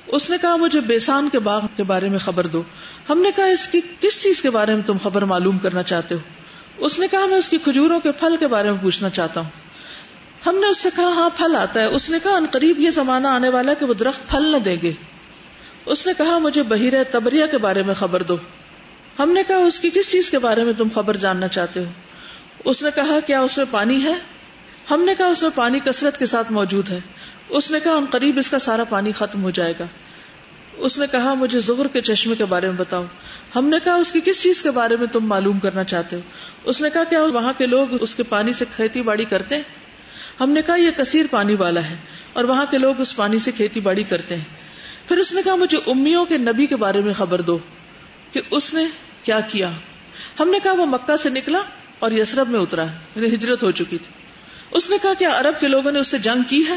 S3: اس نے کہا مجھے بیسان کے باغ کے بارے میں خبر دو۔ ہم نے کہا اس کی کس چیز کے بارے میں تم خبر معلوم کرنا چاہتے ہو؟ اس نے کہا میں اس کی کھجوروں کے پھل کے بارے میں پوچھنا چاہتا ہوں۔ ہم نے اس سے کہا ہاں پھل آتا ہے۔ اس نے کہا عنقریب یہ زمانہ آنے والا کہ وہ درخت پھل نہ دیں گے۔ اس نے کہا مجھے بحیرہ طبریہ کے بارے میں خبر دو۔ ہم نے کہا اس کی کس چیز کے بارے میں تم خبر جاننا چاہتے ہو؟ اس نے کہا کیا اس میں پانی ہے؟ ہم نے کہا اس میں پانی کثرت کے ساتھ موجود ہے۔ اس نے کہا عنقریب اس کا سارا پانی ختم ہو جائے گا۔ اس نے کہا مجھے زغر کے چشمے کے بارے میں بتاؤ۔ ہم نے کہا اس کی کس چیز کے بارے میں تم معلوم کرنا چاہتے ہو؟ اس نے کہا کیا وہاں کے لوگ اس کے پانی سے کھیتی باڑی کرتے ہیں؟ ہم نے کہا یہ کثیر پانی والا ہے اور وہاں کے لوگ اس پانی سے کھیتی باڑی کرتے ہیں۔ پھر اس نے کہا مجھے امیوں کے نبی کے بارے میں خبر دو کہ اس نے کیا کیا۔ ہم نے کہا وہ مکہ سے نکلا اور یثرب میں اترا، یعنی ہجرت ہو چکی تھی۔ اس نے کہا کیا عرب کے لوگوں نے اس سے جنگ کی ہے؟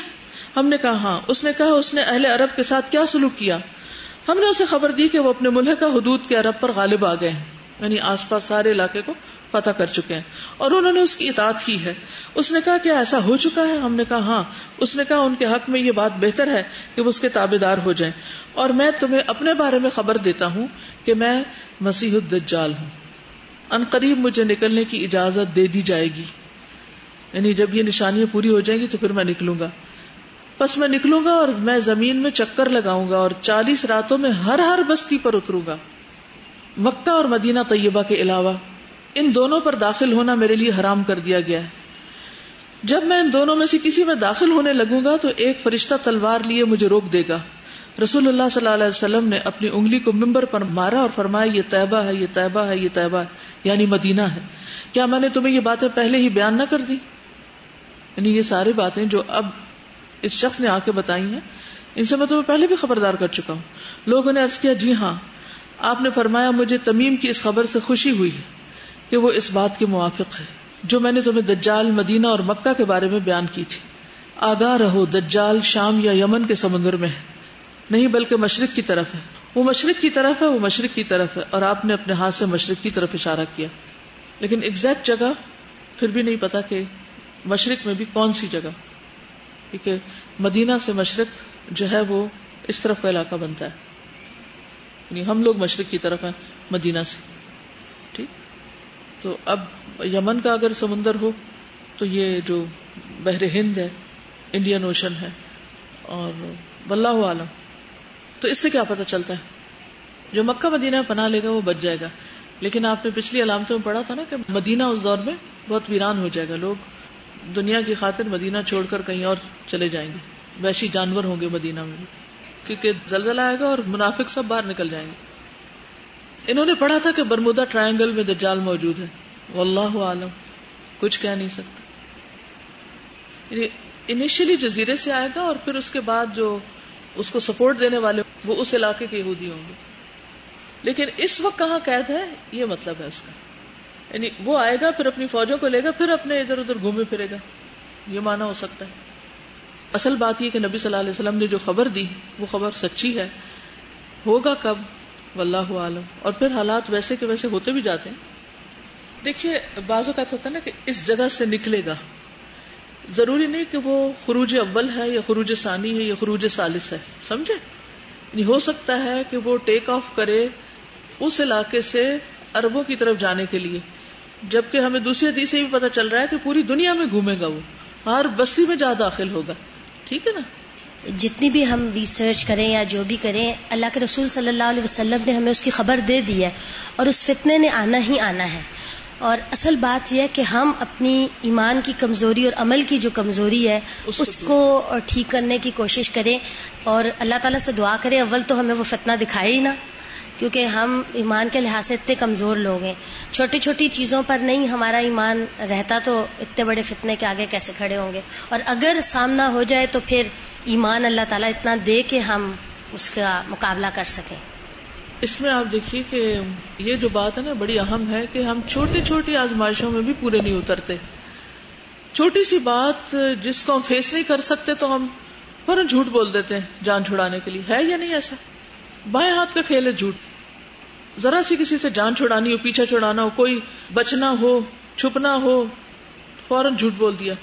S3: ہم نے کہا ہاں۔ اس نے کہا اس نے اہل عرب کے ساتھ کیا سلوک کیا؟ ہم نے اسے خبر دی کہ وہ اپنے ملحقہ حدود کے عرب پر غالب آ گئے ہیں، یعنی آس پاس سارے علاقے کو فتح کر چکے ہیں اور انہوں نے اس کی اطاعت کی ہے۔ اس نے کہا کیا ایسا ہو چکا ہے؟ ہم نے کہا ہاں۔ اس نے کہا ان کے حق میں یہ بات بہتر ہے کہ وہ اس کے تابعدار ہو جائیں، اور میں تمہیں اپنے بارے میں خبر دیتا ہوں کہ میں مسیح الدجال ہوں، عنقریب مجھے نکلنے کی اجازت دے دی جائے گی، یعنی جب یہ نشانیاں پوری ہو جائیں گی تو پھر میں نکلوں گا۔ پس میں نکلوں گا اور میں زمین میں چکر لگاؤں گا اور 40 راتوں میں ہر بستی پر اتروں گا۔ مکہ اور مدینہ طیبہ کے علاوہ ان دونوں پر داخل ہونا میرے لیے حرام کر دیا گیا ہے۔ جب میں ان دونوں میں سے کسی میں داخل ہونے لگوں گا تو ایک فرشتہ تلوار لیے مجھے روک دے گا۔ رسول اللہ صلی اللہ علیہ وسلم نے اپنی انگلی کو ممبر پر مارا اور فرمایا یہ طیبہ ہے، یہ طیبہ ہے، یہ طیبہ ہے، یعنی مدینہ ہے۔ کیا میں نے تمہیں یہ باتیں پہلے ہی بیان نہ کر دی؟ یعنی یہ ساری باتیں جو اب اس شخص نے آ کے بتائی ہیں ان سے میں تمہیں پہلے بھی خبردار کر چکا ہوں۔ لوگوں نے عرض کیا جی ہاں۔ آپ نے فرمایا مجھے تمیم کی اس خبر سے خوشی ہوئی ہے کہ وہ اس بات کے موافق ہے جو میں نے تمہیں دجال مدینہ اور مکہ کے بارے میں بیان کی تھی۔ آگاہ رہو دجال شام یا یمن کے سمندر میں ہے، نہیں بلکہ مشرق کی طرف ہے۔ وہ مشرق کی طرف ہے، وہ مشرق کی طرف ہے، اور آپ نے اپنے ہاتھ سے مشرق کی طرف اشارہ کیا، لیکن ایگزیکٹ جگہ پھر بھی نہیں پتا کہ مشرق میں بھی کون سی جگہ، کیونکہ مدینہ سے مشرق جو ہے وہ اس طرف کا علاقہ بنتا ہے، یعنی ہم لوگ مشرق کی طرف ہیں مدینہ سے. ٹھیک، تو اب یمن کا اگر سمندر ہو تو یہ جو بحر ہند ہے، انڈین اوشن ہے، اور واللہ عالم. تو اس سے کیا پتہ چلتا ہے جو مکہ مدینہ میں پناہ لے گا وہ بچ جائے گا. لیکن آپ نے پچھلی علامتوں میں پڑھا تھا نا کہ مدینہ اس دور میں بہت ویران ہو جائے گا، لوگ دنیا کی خاطر مدینہ چھوڑ کر کہیں اور چلے جائیں گے، وحشی جانور ہوں گے مدینہ میں بھی، کیونکہ زلزلہ آئے گا اور منافق سب باہر نکل جائیں گے. انہوں نے پڑھا تھا کہ برمودا ٹرائنگل میں دجال موجود ہے، واللہ عالم، کچھ کہہ نہیں سکتا. یعنی انیشلی جزیرے سے آئے گا اور پھر اس کے بعد جو اس کو سپورٹ دینے والے وہ اس علاقے کے یہودی ہوں گے. لیکن اس وقت کہاں قید ہے، یہ مطلب ہے اس کا. یعنی وہ آئے گا پھر اپنی فوجوں کو لے گا پھر اپنے ادھر ادھر گھومے پھرے گا، یہ معنی ہو سکتا ہے. اصل بات یہ کہ نبی صلی اللہ علیہ وسلم نے جو خبر دی وہ خبر سچی ہے. ہوگا کب، واللہ عالم. اور پھر حالات ویسے کے ویسے ہوتے بھی جاتے ہیں. دیکھیے بعض اوقات ہوتا ہے نا کہ اس جگہ سے نکلے گا، ضروری نہیں کہ وہ خروج اول ہے یا خروج ثانی ہے یا خروج ثالث ہے، سمجھے؟ یعنی ہو سکتا ہے کہ وہ ٹیک آف کرے اس علاقے سے عربوں کی طرف جانے کے لیے، جبکہ ہمیں دوسری حدیث سے بھی پتہ چل رہا ہے کہ پوری دنیا میں گھومے گا، وہ ہر بستی میں جا داخل ہوگا. ٹھیک ہے نا؟
S5: جتنی بھی ہم ریسرچ کریں یا جو بھی کریں، اللہ کے رسول صلی اللہ علیہ وسلم نے ہمیں اس کی خبر دے دی ہے اور اس فتنے نے آنا ہی آنا ہے. اور اصل بات یہ ہے کہ ہم اپنی ایمان کی کمزوری اور عمل کی جو کمزوری ہے اس کو ٹھیک کرنے کی کوشش کریں اور اللہ تعالیٰ سے دعا کریں اول تو ہمیں وہ فتنہ دکھائے ہی نہ، کیونکہ ہم ایمان کے لحاظ سے اتنے کمزور لوگ ہیں. چھوٹی چھوٹی چیزوں پر نہیں ہمارا ایمان رہتا تو اتنے بڑے فتنے کے آگے کیسے کھڑے ہوں گے. اور اگر سامنا ہو جائے تو پھر ایمان اللہ تعالیٰ اتنا دے کہ ہم اس کا مقابلہ کر سکیں.
S3: اس میں آپ دیکھیے کہ یہ جو بات ہے نا بڑی اہم ہے کہ ہم چھوٹی چھوٹی آزمائشوں میں بھی پورے نہیں اترتے. چھوٹی سی بات جس کو ہم فیس نہیں کر سکتے تو ہم فوراً جھوٹ بول دیتے ہیں جان چھڑانے کے لیے. ہے یا نہیں ایسا؟ بائیں ہاتھ کا کھیل ہے جھوٹ. ذرا سی کسی سے جان چھڑانی ہو، پیچھا چھڑانا ہو، کوئی بچنا ہو، چھپنا ہو، فوراً جھوٹ بول دیا.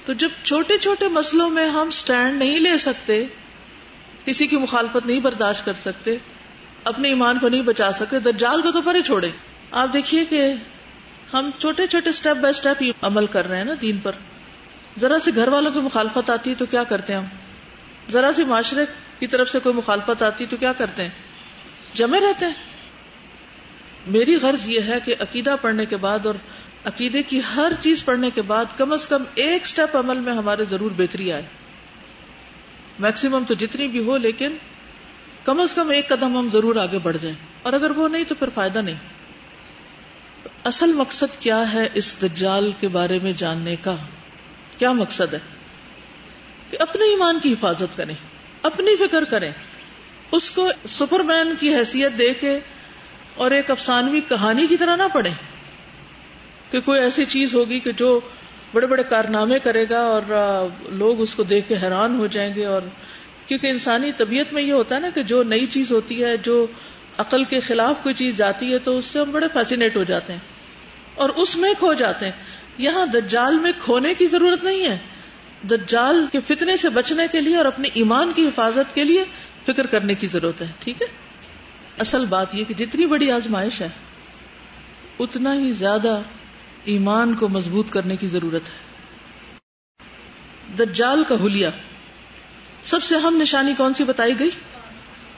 S3: تو جب چھوٹے چھوٹے مسئلوں میں ہم سٹینڈ نہیں لے سکتے، کسی کی مخالفت نہیں برداشت کر سکتے، اپنے ایمان کو نہیں بچا سکتے، دجال کو تو پرے چھوڑے. آپ دیکھیے کہ ہم چھوٹے چھوٹے سٹیپ بائی سٹیپ عمل کر رہے ہیں نا دین پر. ذرا سی گھر والوں کی مخالفت آتی ہے تو کیا کرتے ہیں ہم؟ ذرا سی معاشرے کی طرف سے کوئی مخالفت آتی ہے تو کیا کرتے ہیں؟ جمے رہتے ہیں. میری غرض یہ ہے کہ عقیدہ پڑھنے کے بعد اور عقیدے کی ہر چیز پڑھنے کے بعد کم از کم ایک سٹیپ عمل میں ہمارے ضرور بہتری آئے. میکسیمم تو جتنی بھی ہو لیکن کم از کم ایک قدم ہم ضرور آگے بڑھ جائیں. اور اگر وہ نہیں تو پھر فائدہ نہیں. اصل مقصد کیا ہے اس دجال کے بارے میں جاننے کا؟ کیا مقصد ہے؟ کہ اپنے ایمان کی حفاظت کریں، اپنی فکر کریں، اس کو سپر مین کی حیثیت دے کے اور ایک افسانوی کہانی کی طرح نہ پڑھیں کہ کوئی ایسی چیز ہوگی کہ جو بڑے بڑے کارنامے کرے گا اور لوگ اس کو دیکھ کے حیران ہو جائیں گے. اور کیونکہ انسانی طبیعت میں یہ ہوتا ہے نا کہ جو نئی چیز ہوتی ہے، جو عقل کے خلاف کوئی چیز جاتی ہے تو اس سے ہم بڑے فیسینیٹ ہو جاتے ہیں اور اس میں کھو جاتے ہیں. یہاں دجال میں کھونے کی ضرورت نہیں ہے. دجال کے فتنے سے بچنے کے لیے اور اپنے ایمان کی حفاظت کے لیے فکر کرنے کی ضرورت ہے. ٹھیک ہے؟ اصل بات یہ کہ جتنی بڑی آزمائش ہے اتنا ہی زیادہ ایمان کو مضبوط کرنے کی ضرورت ہے. دجال کا حلیہ سب سے اہم نشانی کون سی بتائی گئی؟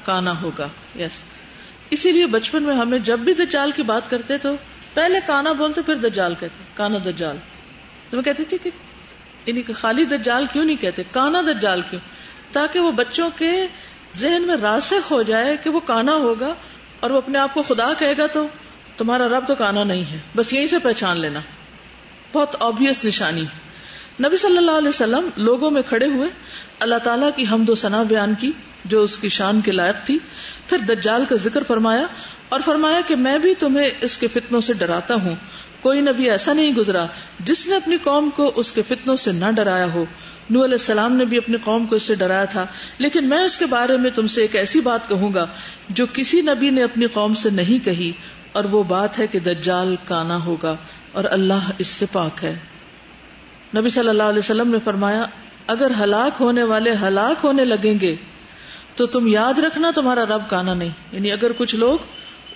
S3: کانا ہوگا. یس. اسی لیے بچپن میں ہمیں جب بھی دجال کی بات کرتے تو پہلے کانا بولتے پھر دجال کہتے. کانا دجال. تو میں کہتی تھی کہ یعنی کہ خالی دجال کیوں نہیں کہتے، کانا دجال کیوں؟ تاکہ وہ بچوں کے ذہن میں راسخ ہو جائے کہ وہ کانا ہوگا اور وہ اپنے آپ کو خدا کہے گا تو تمہارا رب تو کانا نہیں ہے. بس یہیں سے پہچان لینا. بہت آبویس نشانی. نبی صلی اللہ علیہ وسلم لوگوں میں کھڑے ہوئے اللہ تعالیٰ کی حمد و ثنا بیان کی جو اس کی شان کے لائق تھی. پھر دجال کا ذکر فرمایا اور فرمایا کہ میں بھی تمہیں اس کے فتنوں سے ڈراتا ہوں. کوئی نبی ایسا نہیں گزرا جس نے اپنی قوم کو اس کے فتنوں سے نہ ڈرایا ہو. نوح علیہ السلام نے بھی اپنی قوم کو اس سے ڈرایا تھا، لیکن میں اس کے بارے میں تم سے ایک ایسی بات کہوں گا جو کسی نبی نے اپنی قوم سے نہیں کہی، اور وہ بات ہے کہ دجال کانا ہوگا اور اللہ اس سے پاک ہے. نبی صلی اللہ علیہ وسلم نے فرمایا اگر ہلاک ہونے والے ہلاک ہونے لگیں گے تو تم یاد رکھنا تمہارا رب کانا نہیں. یعنی اگر کچھ لوگ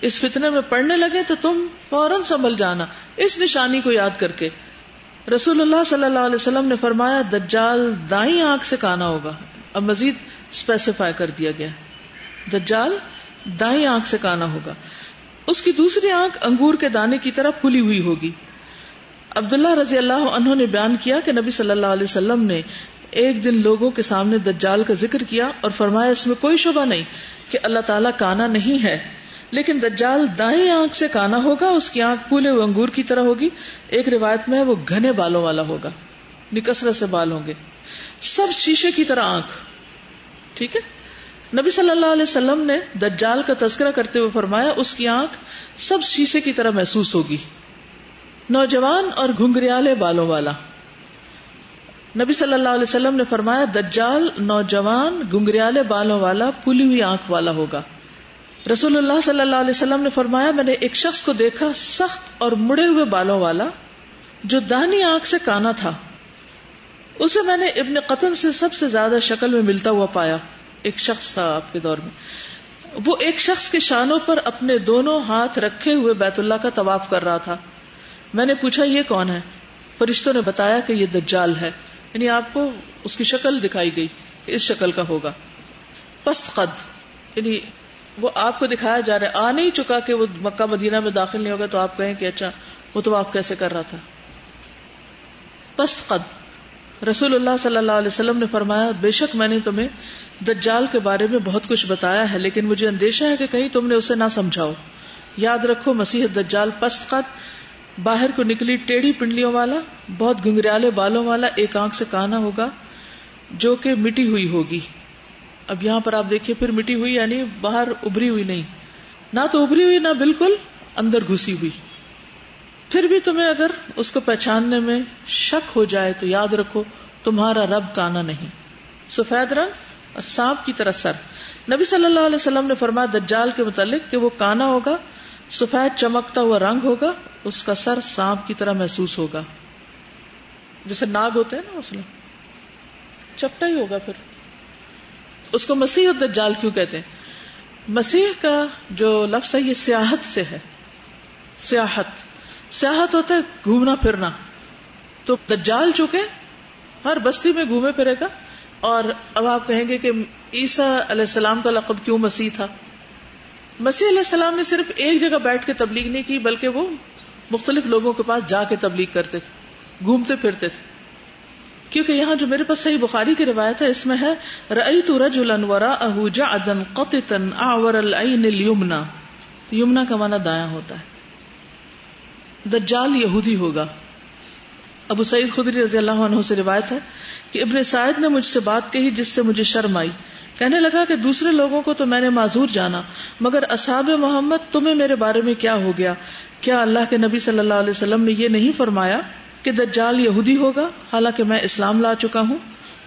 S3: اس فتنے میں پڑنے لگے تو تم فوراً سنبھل جانا اس نشانی کو یاد کر کے. رسول اللہ صلی اللہ علیہ وسلم نے فرمایا دجال دائیں آنکھ سے کانا ہوگا. اب مزید اسپیسیفائی کر دیا گیا دجال دائیں آنکھ سے کانا ہوگا. اس کی دوسری آنکھ انگور کے دانے کی طرح پھلی ہوئی ہوگی. عبداللہ رضی اللہ عنہ نے بیان کیا کہ نبی صلی اللہ علیہ وسلم نے ایک دن لوگوں کے سامنے دجال کا ذکر کیا اور فرمایا اس میں کوئی شبہ نہیں کہ اللہ تعالیٰ کانا نہیں ہے، لیکن دجال دائیں آنکھ سے کانا ہوگا. اس کی آنکھ پھولے ہوئے انگور کی طرح ہوگی. ایک روایت میں وہ گھنے بالوں والا ہوگا، کثرت سے بال ہوں گے، سب شیشے کی طرح آنکھ. ٹھیک ہے. نبی صلی اللہ علیہ وسلم نے دجال کا تذکرہ کرتے ہوئے فرمایا اس کی آنکھ سب شیشے کی طرح محسوس ہوگی. نوجوان اور گھنگریالے بالوں والا. نبی صلی اللہ علیہ وسلم نے فرمایا دجال نوجوان گھنگریالے بالوں والا پھولی ہوئی آنکھ والا ہوگا. رسول اللہ صلی اللہ علیہ وسلم نے فرمایا میں نے ایک شخص کو دیکھا سخت اور مڑے ہوئے بالوں والا جو داہنی آنکھ سے کانا تھا. اسے میں نے ابن قطن سے سب سے زیادہ شکل میں ملتا ہوا پایا. ایک شخص تھا آپ کے دور میں، وہ ایک شخص کے شانوں پر اپنے دونوں ہاتھ رکھے ہوئے بیت اللہ کا طواف کر رہا تھا. میں نے پوچھا یہ کون ہے؟ فرشتوں نے بتایا کہ یہ دجال ہے. یعنی آپ کو اس کی شکل دکھائی گئی کہ اس شکل کا ہوگا. پست قد، یعنی وہ آپ کو دکھایا جا رہا ہے، آ نہیں چکا کہ وہ مکہ مدینہ میں داخل نہیں ہوگا تو آپ کہیں کہ اچھا وہ تو آپ کیسے کر رہا تھا. پست قد. رسول اللہ صلی اللہ علیہ وسلم نے فرمایا بے شک میں نے تمہیں دجال کے بارے میں بہت کچھ بتایا ہے، لیکن مجھے اندیشہ ہے کہ کہیں تم نے اسے نہ سمجھاؤ. یاد رکھو مسیح دجال پست قد، باہر کو نکلی ٹیڑھی پنڈلیوں والا، بہت گھنگریالے بالوں والا، ایک آنکھ سے کانا ہوگا جو کہ مٹی ہوئی ہوگی. اب یہاں پر آپ دیکھیے پھر مٹی ہوئی یعنی باہر ابری ہوئی نہیں، نہ تو ابری ہوئی نہ بالکل اندر گھسی ہوئی. پھر بھی تمہیں اگر اس کو پہچاننے میں شک ہو جائے تو یاد رکھو تمہارا رب کانا نہیں. سفید رنگ اور سانپ کی طرح سر. نبی صلی اللہ علیہ وسلم نے فرمایا دجال کے متعلق کہ وہ کانا ہوگا، سفید چمکتا ہوا رنگ ہوگا، اس کا سر سانپ کی طرح محسوس ہوگا، جیسے ناگ ہوتے ہیں نا مسلم، چپٹا ہی ہوگا. پھر اس کو مسیح الدجال کیوں کہتے ہیں؟ مسیح کا جو لفظ ہے یہ سیاحت سے ہے. سیاحت ہوتا ہے گھومنا پھرنا. تو دجال چونکہ ہر بستی میں گھومے پھرے گا. اور اب آپ کہیں گے کہ عیسیٰ علیہ السلام کا لقب کیوں مسیح تھا؟ مسیح علیہ السلام نے صرف ایک جگہ بیٹھ کے تبلیغ نہیں کی، بلکہ وہ مختلف لوگوں کے پاس جا کے تبلیغ کرتے تھے، گھومتے پھرتے تھے. کیونکہ یہاں جو میرے پاس صحیح بخاری کی روایت ہے اس میں ہے رأیت رجلا وراءه جعدا قططا اعور العین الیمنى. تو یمنا کا معنی دایاں ہوتا ہے. دجال یہودی ہوگا. ابو سعید خدری رضی اللہ عنہ سے روایت ہے کہ ابن سعید نے مجھ سے بات کہی جس سے مجھے شرم آئی. کہنے لگا کہ دوسرے لوگوں کو تو میں نے معذور جانا، مگر اصحاب محمد تمہیں میرے بارے میں کیا ہو گیا؟ کیا اللہ کے نبی صلی اللہ علیہ وسلم نے یہ نہیں فرمایا کہ دجال یہودی ہوگا حالانکہ میں اسلام لا چکا ہوں،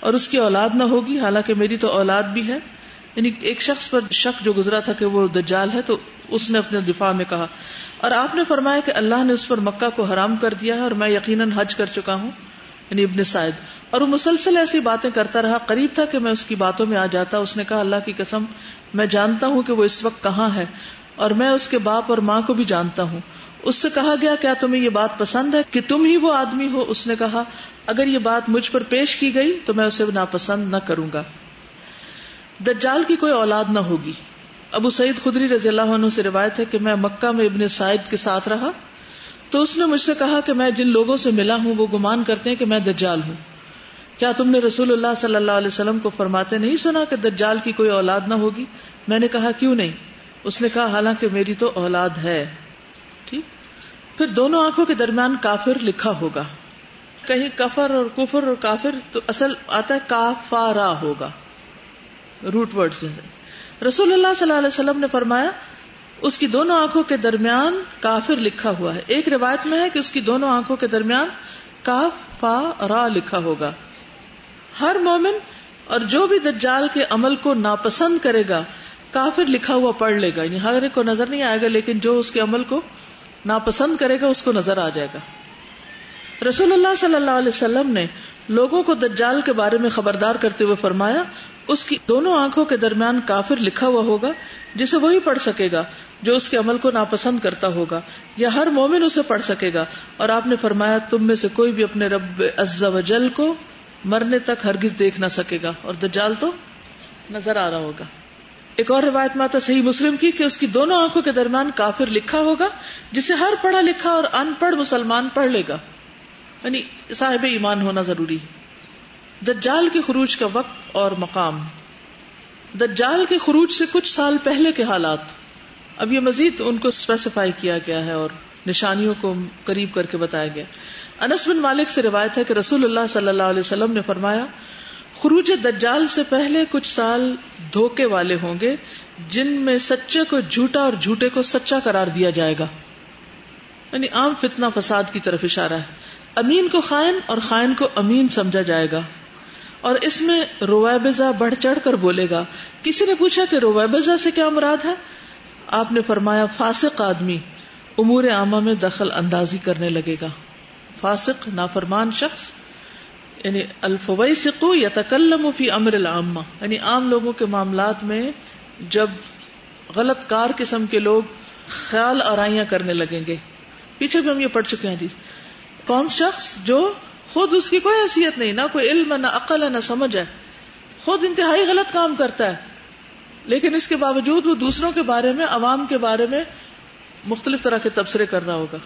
S3: اور اس کی اولاد نہ ہوگی حالانکہ میری تو اولاد بھی ہے؟ یعنی ایک شخص پر شک جو گزرا تھا کہ وہ دجال ہے تو اس نے اپنے دفاع میں کہا. اور آپ نے فرمایا کہ اللہ نے اس پر مکہ کو حرام کر دیا ہے اور میں یقیناً حج کر چکا ہوں، یعنی ابن سعید. اور وہ مسلسل ایسی باتیں کرتا رہا، قریب تھا کہ میں اس کی باتوں میں آ جاتا. اس نے کہا اللہ کی قسم میں جانتا ہوں کہ وہ اس وقت کہاں ہے، اور میں اس کے باپ اور ماں کو بھی جانتا ہوں. اس سے کہا گیا کیا تمہیں یہ بات پسند ہے کہ تم ہی وہ آدمی ہو؟ اس نے کہا اگر یہ بات مجھ پر پیش کی گئی تو میں اسے ناپسند نہ کروں گا. دجال کی کوئی اولاد نہ ہوگی. ابو سعید خدری رضی اللہ عنہ سے روایت ہے کہ میں مکہ میں ابن سعید کے ساتھ رہا تو اس نے مجھ سے کہا کہ میں جن لوگوں سے ملا ہوں وہ گمان کرتے ہیں کہ میں دجال ہوں. کیا تم نے رسول اللہ صلی اللہ علیہ وسلم کو فرماتے نہیں سنا کہ دجال کی کوئی اولاد نہ ہوگی؟ میں نے کہا کیوں نہیں؟ اس نے کہا حالانکہ میری تو اولاد ہے. ٹھیک. پھر دونوں آنکھوں کے درمیان کافر لکھا ہوگا. کہیں کفر اور کفر اور کافر تو اصل آتا ہے کافارا ہوگا، روٹ ورڈ سے. رسول اللہ صلی اللہ علیہ وسلم نے فرمایا اس کی دونوں آنکھوں کے درمیان کافر لکھا ہوا ہے. ایک روایت میں ہے کہ اس کی دونوں آنکھوں کے درمیان کاف فا را لکھا ہوگا. ہر مومن اور جو بھی دجال کے عمل کو ناپسند کرے گا کافر لکھا ہوا پڑھ لے گا. یعنی ہر ایک کو نظر نہیں آئے گا، لیکن جو اس کے عمل کو ناپسند کرے گا اس کو نظر آ جائے گا. رسول اللہ صلی اللہ علیہ وسلم نے لوگوں کو دجال کے بارے میں خبردار کرتے ہوئے فرمایا اس کی دونوں آنکھوں کے درمیان کافر لکھا ہوا ہوگا جسے وہی پڑھ سکے گا جو اس کے عمل کو ناپسند کرتا ہوگا، یا ہر مومن اسے پڑھ سکے گا. اور آپ نے فرمایا تم میں سے کوئی بھی اپنے رب عز و جل کو مرنے تک ہرگز دیکھ نہ سکے گا، اور دجال تو نظر آ رہا ہوگا. ایک اور روایت میں آتا صحیح مسلم کی کہ اس کی دونوں آنکھوں کے درمیان کافر لکھا ہوگا جسے ہر پڑھا لکھا اور ان پڑھ مسلمان پڑھ لے گا، یعنی صاحب ایمان ہونا ضروری ہے. دجال کے خروج کا وقت اور مقام. دجال کے خروج سے کچھ سال پہلے کے حالات، اب یہ مزید ان کو اسپیسیفائی کیا گیا ہے اور نشانیوں کو قریب کر کے بتایا گیا. انس بن مالک سے روایت ہے کہ رسول اللہ صلی اللہ علیہ وسلم نے فرمایا خروج دجال سے پہلے کچھ سال دھوکے والے ہوں گے جن میں سچے کو جھوٹا اور جھوٹے کو سچا قرار دیا جائے گا، یعنی عام فتنہ فساد کی طرف اشارہ ہے. امین کو خائن اور خائن کو امین سمجھا جائے گا، اور اس میں رویبضہ بڑھ چڑھ کر بولے گا. کسی نے پوچھا کہ رویبضہ سے کیا مراد ہے؟ آپ نے فرمایا فاسق آدمی امور عامہ میں دخل اندازی کرنے لگے گا. فاسق نافرمان شخص، یعنی الفویسق یتکلم فی امر العامہ، یعنی عام لوگوں کے معاملات میں جب غلط کار قسم کے لوگ خیال آرائیاں کرنے لگیں گے. پیچھے بھی ہم یہ پڑھ چکے ہیں حدیث. کون شخص جو خود اس کی کوئی حیثیت نہیں، نہ کوئی علم نہ عقل نہ سمجھ ہے، خود انتہائی غلط کام کرتا ہے، لیکن اس کے باوجود وہ دوسروں کے بارے میں، عوام کے بارے میں مختلف طرح کے تبصرے کر رہا ہوگا.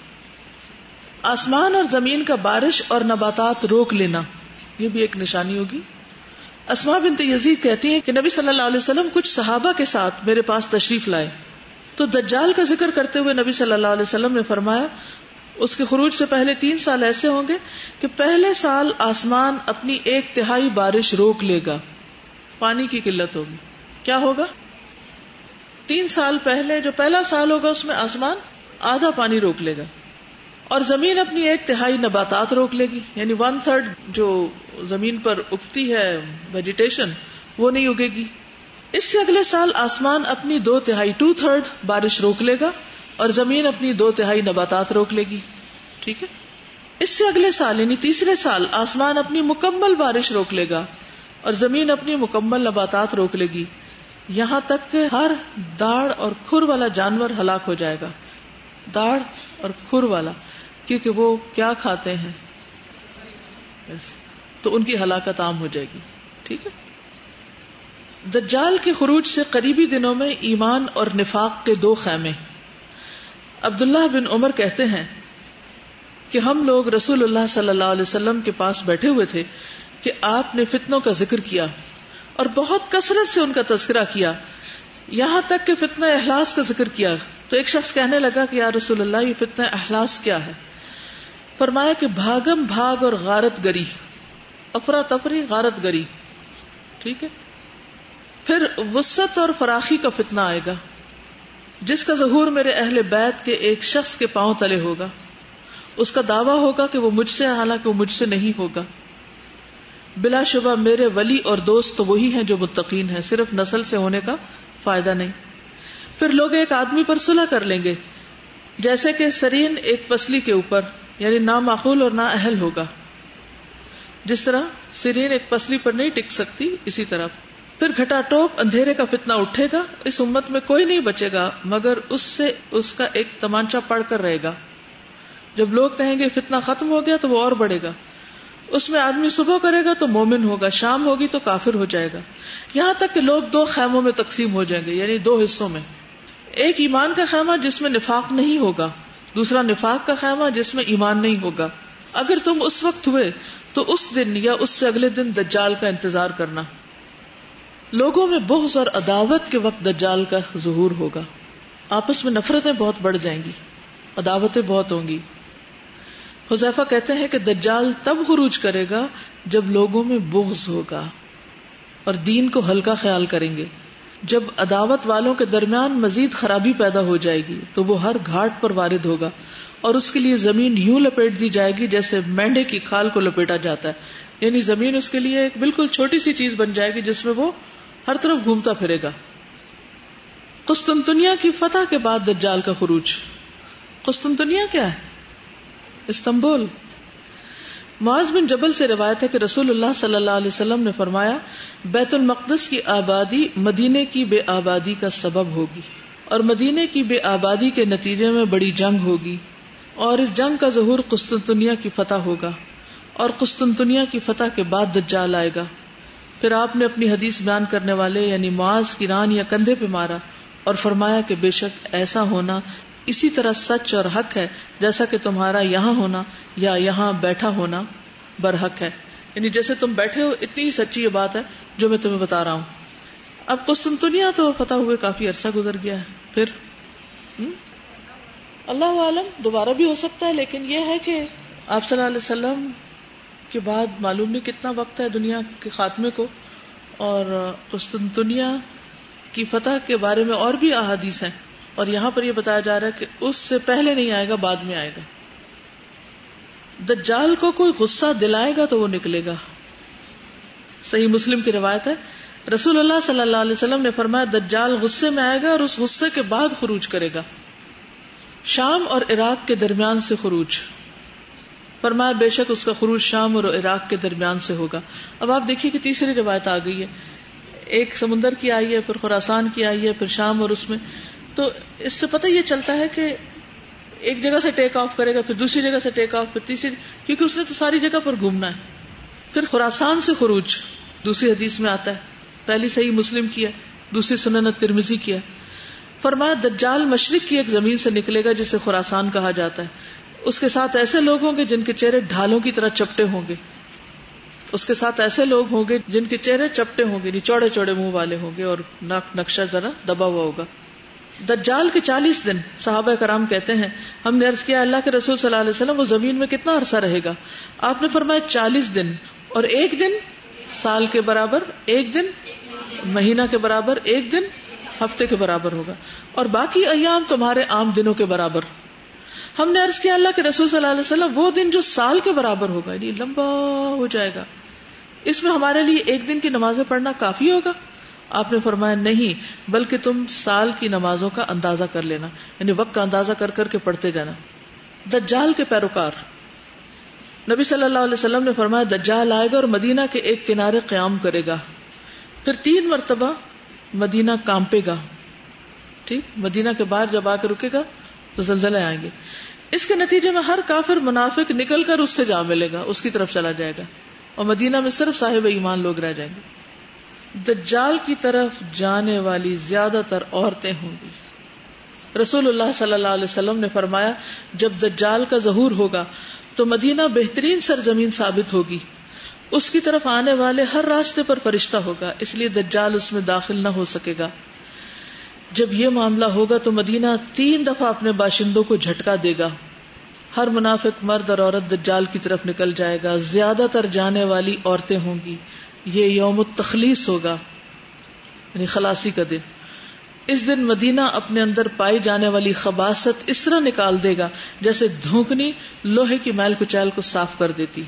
S3: آسمان اور زمین کا بارش اور نباتات روک لینا، یہ بھی ایک نشانی ہوگی. اسماء بنت یزید کہتی ہیں کہ نبی صلی اللہ علیہ وسلم کچھ صحابہ کے ساتھ میرے پاس تشریف لائے تو دجال کا ذکر کرتے ہوئے نبی صلی اللہ علیہ وسلم نے فرمایا اس کے خروج سے پہلے 3 سال ایسے ہوں گے کہ پہلے سال آسمان اپنی 1/3 بارش روک لے گا، پانی کی قلت ہوگی. کیا ہوگا؟ 3 سال پہلے جو پہلا سال ہوگا اس میں آسمان آدھا پانی روک لے گا، اور زمین اپنی 1/3 نباتات روک لے گی، یعنی 1/3 جو زمین پر اگتی ہے ویجیٹیشن وہ نہیں اگے گی. اس سے اگلے سال آسمان اپنی 2/3 2/3 بارش روک لے گا اور زمین اپنی 2/3 نباتات روک لے گی. ٹھیک ہے. اس سے اگلے سال یعنی تیسرے سال آسمان اپنی مکمل بارش روک لے گا اور زمین اپنی مکمل نباتات روک لے گی، یہاں تک کہ ہر داڑھ اور کھر والا جانور ہلاک ہو جائے گا. داڑھ اور کھر والا، کیونکہ وہ کیا کھاتے ہیں، تو ان کی ہلاکت عام ہو جائے گی. ٹھیک ہے. دجال کے خروج سے قریبی دنوں میں ایمان اور نفاق کے 2 خیمے. عبداللہ بن عمر کہتے ہیں کہ ہم لوگ رسول اللہ صلی اللہ علیہ وسلم کے پاس بیٹھے ہوئے تھے کہ آپ نے فتنوں کا ذکر کیا اور بہت کثرت سے ان کا تذکرہ کیا، یہاں تک کہ فتنہ احلاس کا ذکر کیا. تو ایک شخص کہنے لگا کہ یا رسول اللہ یہ فتنہ احلاس کیا ہے؟ فرمایا کہ بھاگم بھاگ اور غارت گری، افراتفری غارت گری. ٹھیک ہے. پھر وسعت اور فراخی کا فتنہ آئے گا جس کا ظہور میرے اہل بیت کے ایک شخص کے پاؤں تلے ہوگا. اس کا دعویٰ ہوگا کہ وہ مجھ سے، حالانکہ وہ مجھ سے نہیں ہوگا. بلا شبہ میرے ولی اور دوست تو وہی ہیں جو متقین ہیں، صرف نسل سے ہونے کا فائدہ نہیں. پھر لوگ ایک آدمی پر صلح کر لیں گے جیسے کہ سرین ایک پسلی کے اوپر، یعنی نہ معقول اور نہ اہل ہوگا. جس طرح سرین ایک پسلی پر نہیں ٹک سکتی، اسی طرح. پھر گھٹا ٹوپ اندھیرے کا فتنہ اٹھے گا، اس امت میں کوئی نہیں بچے گا مگر اس سے اس کا ایک تمانچہ پڑ کر رہے گا. جب لوگ کہیں گے فتنہ ختم ہو گیا تو وہ اور بڑھے گا. اس میں آدمی صبح کرے گا تو مومن ہوگا، شام ہوگی تو کافر ہو جائے گا، یہاں تک کہ لوگ 2 خیموں میں تقسیم ہو جائیں گے، یعنی 2 حصوں میں. ایک ایمان کا خیمہ جس میں نفاق نہیں ہوگا، دوسرا نفاق کا خیمہ جس میں ایمان نہیں ہوگا. اگر تم اس وقت ہوئے تو اس دن یا اس سے اگلے دن دجال کا انتظار کرنا. لوگوں میں بغض اور عداوت کے وقت دجال کا ظہور ہوگا. آپس میں نفرتیں بہت بڑھ جائیں گی، عداوتیں بہت ہوں گی. حذیفہ کہتے ہیں کہ دجال تب خروج کرے گا جب لوگوں میں بغض ہوگا اور دین کو ہلکا خیال کریں گے. جب عداوت والوں کے درمیان مزید خرابی پیدا ہو جائے گی تو وہ ہر گھاٹ پر وارد ہوگا اور اس کے لیے زمین یوں لپیٹ دی جائے گی جیسے مینڈے کی کھال کو لپیٹا جاتا ہے، یعنی زمین اس کے لیے ایک بالکل چھوٹی سی چیز بن جائے گی جس میں وہ ہر طرف گھومتا پھرے گا. قسطنطنیہ کی فتح کے بعد دجال کا خروج. قسطنطنیہ کیا ہے؟ استنبول. معاذ بن جبل سے روایت ہے کہ رسول اللہ صلی اللہ علیہ وسلم نے فرمایا بیت المقدس کی آبادی مدینے کی بے آبادی کا سبب ہوگی، اور مدینے کی بے آبادی کے نتیجے میں بڑی جنگ ہوگی، اور اس جنگ کا ظہور قسطنطنیہ کی فتح ہوگا، اور قسطنطنیہ کی فتح کے بعد دجال آئے گا۔ پھر آپ نے اپنی حدیث بیان کرنے والے یعنی معاذ کی ران یا کندھے پہ مارا اور فرمایا کہ بے شک ایسا ہونا اسی طرح سچ اور حق ہے جیسا کہ تمہارا یہاں ہونا یا یہاں بیٹھا ہونا برحق ہے، یعنی جیسے تم بیٹھے ہو اتنی ہی سچی یہ بات ہے جو میں تمہیں بتا رہا ہوں۔ اب قسطنطنیہ تو فتح ہوئے کافی عرصہ گزر گیا ہے، پھر اللہ عالم دوبارہ بھی ہو سکتا ہے، لیکن یہ ہے کہ آپ صلی اللہ علیہ وسلم کے بعد معلوم نہیں کتنا وقت ہے دنیا کے خاتمے کو، اور قسطنطنیہ کی فتح کے بارے میں اور بھی احادیث ہیں، اور یہاں پر یہ بتایا جا رہا ہے کہ اس سے پہلے نہیں آئے گا، بعد میں آئے گا۔ دجال کو کوئی غصہ دلائے گا تو وہ نکلے گا۔ صحیح مسلم کی روایت ہے رسول اللہ صلی اللہ علیہ وسلم نے فرمایا دجال غصے میں آئے گا اور اس غصے کے بعد خروج کرے گا، شام اور عراق کے درمیان سے خروج۔ فرمایا بے شک اس کا خروج شام اور عراق کے درمیان سے ہوگا۔ اب آپ دیکھیے کہ تیسری روایت آ گئی ہے، ایک سمندر کی آئی ہے، پھر خراسان کی آئی ہے، پھر شام، اور اس میں تو اس سے پتہ یہ چلتا ہے کہ ایک جگہ سے ٹیک آف کرے گا، پھر دوسری جگہ سے ٹیک آف، پھر تیسری، کیونکہ اس نے تو ساری جگہ پر گھومنا ہے۔ پھر خراسان سے خروج دوسری حدیث میں آتا ہے، پہلی صحیح مسلم کی ہے، دوسری سنن ترمذی کی ہے۔ فرمایا دجال مشرق کی ایک زمین سے نکلے گا جسے خراسان کہا جاتا ہے، اس کے ساتھ ایسے لوگ ہوں گے جن کے چہرے ڈھالوں کی طرح چپٹے ہوں گے، اس کے ساتھ ایسے لوگ ہوں گے جن کے چہرے چپٹے ہوں گے، چوڑے چوڑے منہ والے ہوں گے، اور ناک نقشہ ذرا دبا ہوا ہوگا۔ دجال کے 40 دن صحابہ کرام کہتے ہیں ہم نے عرض کیا اللہ کے رسول صلی اللہ علیہ وسلم وہ زمین میں کتنا عرصہ رہے گا؟ آپ نے فرمایا 40 دن، اور ایک دن سال کے برابر، ایک دن مہینہ کے برابر، ایک دن ہفتے کے برابر ہوگا، اور باقی ایام تمہارے عام دنوں کے برابر۔ ہم نے عرض کیا اللہ کے رسول صلی اللہ علیہ وسلم وہ دن جو سال کے برابر ہوگا، یعنی لمبا ہو جائے گا، اس میں ہمارے لیے ایک دن کی نمازیں پڑھنا کافی ہوگا؟ آپ نے فرمایا نہیں، بلکہ تم سال کی نمازوں کا اندازہ کر لینا، یعنی وقت کا اندازہ کر کر کے پڑھتے جانا۔ دجال کے پیروکار نبی صلی اللہ علیہ وسلم نے فرمایا دجال آئے گا اور مدینہ کے ایک کنارے قیام کرے گا، پھر 3 مرتبہ مدینہ کانپے گا، ٹھیک، مدینہ کے باہر جب آ کے رکے گا تو زلزلے آئیں گے، اس کے نتیجے میں ہر کافر منافق نکل کر اس سے جا ملے گا، اس کی طرف چلا جائے گا، اور مدینہ میں صرف صاحب ایمان لوگ رہ جائیں گے۔ دجال کی طرف جانے والی زیادہ تر عورتیں ہوں گی۔ رسول اللہ صلی اللہ علیہ وسلم نے فرمایا جب دجال کا ظہور ہوگا تو مدینہ بہترین سرزمین ثابت ہوگی، اس کی طرف آنے والے ہر راستے پر فرشتہ ہوگا، اس لیے دجال اس میں داخل نہ ہو سکے گا۔ جب یہ معاملہ ہوگا تو مدینہ 3 دفعہ اپنے باشندوں کو جھٹکا دے گا، ہر منافق مرد اور عورت دجال کی طرف نکل جائے گا، زیادہ تر جانے والی عورتیں ہوں گی۔ یہ یوم التخلیص ہوگا، یعنی خلاصی کا دن۔ اس دن مدینہ اپنے اندر پائی جانے والی خباثت اس طرح نکال دے گا جیسے دھونکنی لوہے کی میل کچیل کو صاف کر دیتی،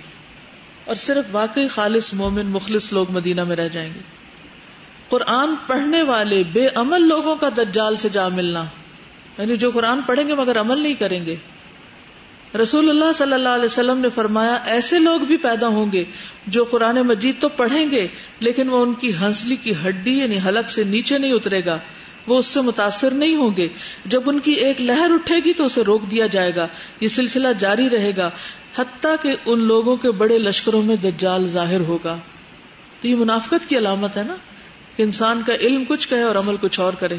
S3: اور صرف واقعی خالص مومن مخلص لوگ مدینہ میں رہ جائیں گے۔ قرآن پڑھنے والے بے عمل لوگوں کا دجال سے جا ملنا، یعنی جو قرآن پڑھیں گے مگر عمل نہیں کریں گے۔ رسول اللہ صلی اللہ علیہ وسلم نے فرمایا ایسے لوگ بھی پیدا ہوں گے جو قرآن مجید تو پڑھیں گے لیکن وہ ان کی ہنسلی کی ہڈی یعنی حلق سے نیچے نہیں اترے گا، وہ اس سے متاثر نہیں ہوں گے، جب ان کی ایک لہر اٹھے گی تو اسے روک دیا جائے گا، یہ سلسلہ جاری رہے گا حتیٰ کہ ان لوگوں کے بڑے لشکروں میں دجال ظاہر ہوگا۔ تو یہ منافقت کی علامت ہے نا کہ انسان کا علم کچھ کہے اور عمل کچھ اور کرے۔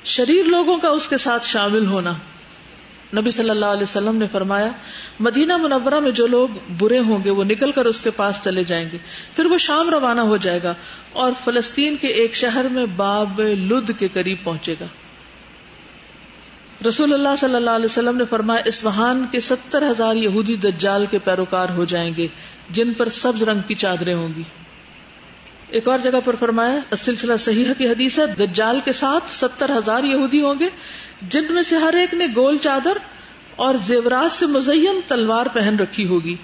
S3: شریر لوگوں کا اس کے ساتھ شامل ہونا، نبی صلی اللہ علیہ وسلم نے فرمایا مدینہ منورہ میں جو لوگ برے ہوں گے وہ نکل کر اس کے پاس چلے جائیں گے، پھر وہ شام روانہ ہو جائے گا اور فلسطین کے ایک شہر میں باب لد کے قریب پہنچے گا۔ رسول اللہ صلی اللہ علیہ وسلم نے فرمایا اصفہان کے 70,000 یہودی دجال کے پیروکار ہو جائیں گے جن پر سبز رنگ کی چادریں ہوں گی۔ ایک اور جگہ پر فرمایا سلسلہ صحیح کی حدیث ہے دجال کے ساتھ 70,000 یہودی ہوں گے جن میں سے ہر ایک نے گول چادر اور زیورات سے مزین تلوار پہن رکھی ہوگی،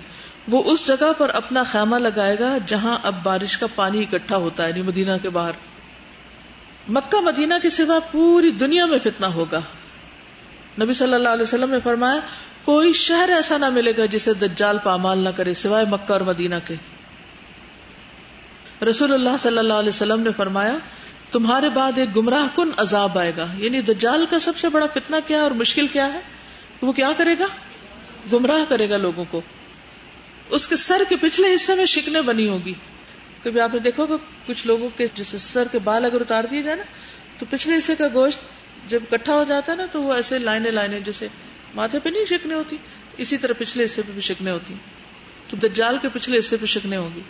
S3: وہ اس جگہ پر اپنا خیمہ لگائے گا جہاں اب بارش کا پانی اکٹھا ہوتا ہے، یعنی مدینہ کے باہر۔ مکہ مدینہ کے سوا پوری دنیا میں فتنہ ہوگا، نبی صلی اللہ علیہ وسلم نے فرمایا کوئی شہر ایسا نہ ملے گا جسے دجال پامال نہ کرے سوائے مکہ اور مدینہ کے. رسول اللہ صلی اللہ علیہ وسلم نے فرمایا تمہارے بعد ایک گمراہ کن عذاب آئے گا. یعنی دجال کا سب سے بڑا فتنہ کیا ہے اور مشکل کیا ہے؟ وہ کیا کرے گا؟ گمراہ کرے گا لوگوں کو. اس کے سر کے پچھلے حصے میں شکنیں بنی ہوگی. کبھی آپ نے دیکھو کہ کچھ لوگوں کے جیسے سر کے بال اگر اتار دیے جائے نا تو پچھلے حصے کا گوشت جب اکٹھا ہو جاتا ہے نا تو وہ ایسے لائنیں لائنیں جیسے ماتھے پہ نہیں شکنیں ہوتی, اسی طرح پچھلے حصے پہ بھی شکنیں ہوتی. تو دجال کے پچھلے حصے پہ شکنیں ہوگی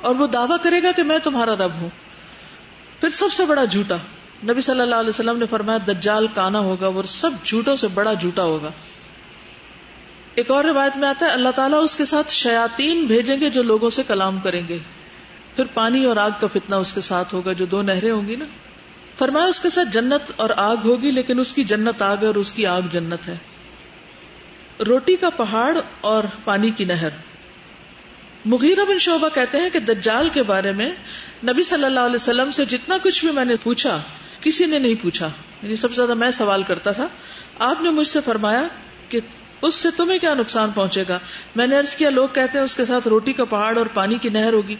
S3: اور وہ دعویٰ کرے گا کہ میں تمہارا رب ہوں. پھر سب سے بڑا جھوٹا, نبی صلی اللہ علیہ وسلم نے فرمایا دجال کانا ہوگا, وہ سب جھوٹوں سے بڑا جھوٹا ہوگا. ایک اور روایت میں آتا ہے اللہ تعالیٰ اس کے ساتھ شیاطین بھیجیں گے جو لوگوں سے کلام کریں گے. پھر پانی اور آگ کا فتنہ اس کے ساتھ ہوگا, جو دو نہریں ہوں گی نا. فرمایا اس کے ساتھ جنت اور آگ ہوگی, لیکن اس کی جنت آگ ہے اور اس کی آگ جنت ہے. روٹی کا پہاڑ اور پانی کی نہر. مغیرہ بن شعبہ کہتے ہیں کہ دجال کے بارے میں نبی صلی اللہ علیہ وسلم سے جتنا کچھ بھی میں نے پوچھا کسی نے نہیں پوچھا, یعنی سب سے زیادہ میں سوال کرتا تھا. آپ نے مجھ سے فرمایا کہ اس سے تمہیں کیا نقصان پہنچے گا. میں نے عرض کیا لوگ کہتے ہیں اس کے ساتھ روٹی کا پہاڑ اور پانی کی نہر ہوگی.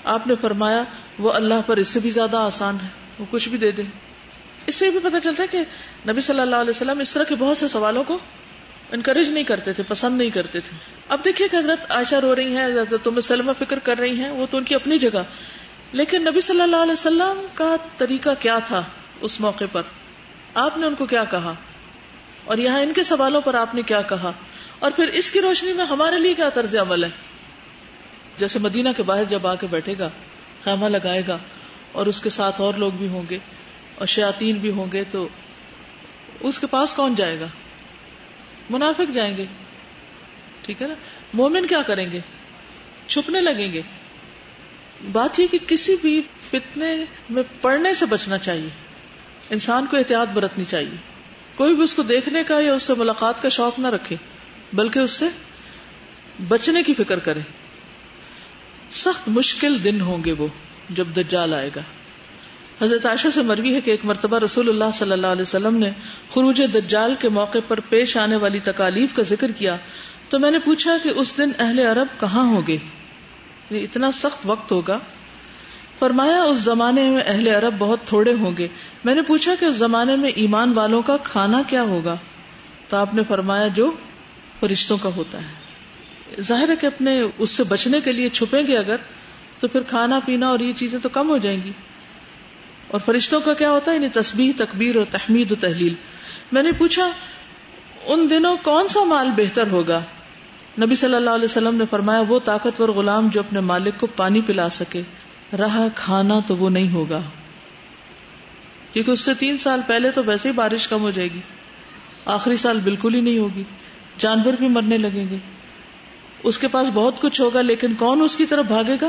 S3: آپ نے فرمایا وہ اللہ پر اس سے بھی زیادہ آسان ہے, وہ کچھ بھی دے دے. اس سے بھی پتہ چلتا ہے کہ نبی صلی اللہ علیہ وسلم اس طرح کے بہت سے سوالوں کو انکریج نہیں کرتے تھے, پسند نہیں کرتے تھے. اب دیکھیے کہ حضرت عائشہ رو رہی ہیں, حضرت ام سلمہ فکر کر رہی ہیں, وہ تو ان کی اپنی جگہ, لیکن نبی صلی اللہ علیہ وسلم کا طریقہ کیا تھا اس موقع پر, آپ نے ان کو کیا کہا, اور یہاں ان کے سوالوں پر آپ نے کیا کہا, اور پھر اس کی روشنی میں ہمارے لیے کیا طرز عمل ہے. جیسے مدینہ کے باہر جب آ کے بیٹھے گا, خیمہ لگائے گا, اور اس کے ساتھ اور لوگ بھی ہوں گے اور شیاطین بھی ہوں گے, تو اس کے پاس کون جائے گا؟ منافق جائیں گے, ٹھیک ہے نا. مومن کیا کریں گے؟ چھپنے لگیں گے. بات یہ کہ کسی بھی فتنے میں پڑنے سے بچنا چاہیے, انسان کو احتیاط برتنی چاہیے. کوئی بھی اس کو دیکھنے کا یا اس سے ملاقات کا شوق نہ رکھے, بلکہ اس سے بچنے کی فکر کرے. سخت مشکل دن ہوں گے وہ جب دجال آئے گا. حضرت عائشہ سے مروی ہے کہ ایک مرتبہ رسول اللہ صلی اللہ علیہ وسلم نے خروج دجال کے موقع پر پیش آنے والی تکالیف کا ذکر کیا, تو میں نے پوچھا کہ اس دن اہل عرب کہاں ہوں گے, اتنا سخت وقت ہوگا. فرمایا اس زمانے میں اہل عرب بہت تھوڑے ہوں گے. میں نے پوچھا کہ اس زمانے میں ایمان والوں کا کھانا کیا ہوگا, تو آپ نے فرمایا جو فرشتوں کا ہوتا ہے. ظاہر ہے کہ اپنے اس سے بچنے کے لیے چھپیں گے اگر, تو پھر کھانا پینا اور یہ چیزیں تو کم ہو جائیں گی. اور فرشتوں کا کیا ہوتا ہے, یعنی تسبیح, تکبیر اور تحمید و تحلیل. میں نے پوچھا ان دنوں کون سا مال بہتر ہوگا. نبی صلی اللہ علیہ وسلم نے فرمایا وہ طاقتور غلام جو اپنے مالک کو پانی پلا سکے, رہا کھانا تو وہ نہیں ہوگا, کیونکہ اس سے 3 سال پہلے تو ویسے ہی بارش کم ہو جائے گی, آخری سال بالکل ہی نہیں ہوگی, جانور بھی مرنے لگیں گے. اس کے پاس بہت کچھ ہوگا, لیکن کون اس کی طرف بھاگے گا؟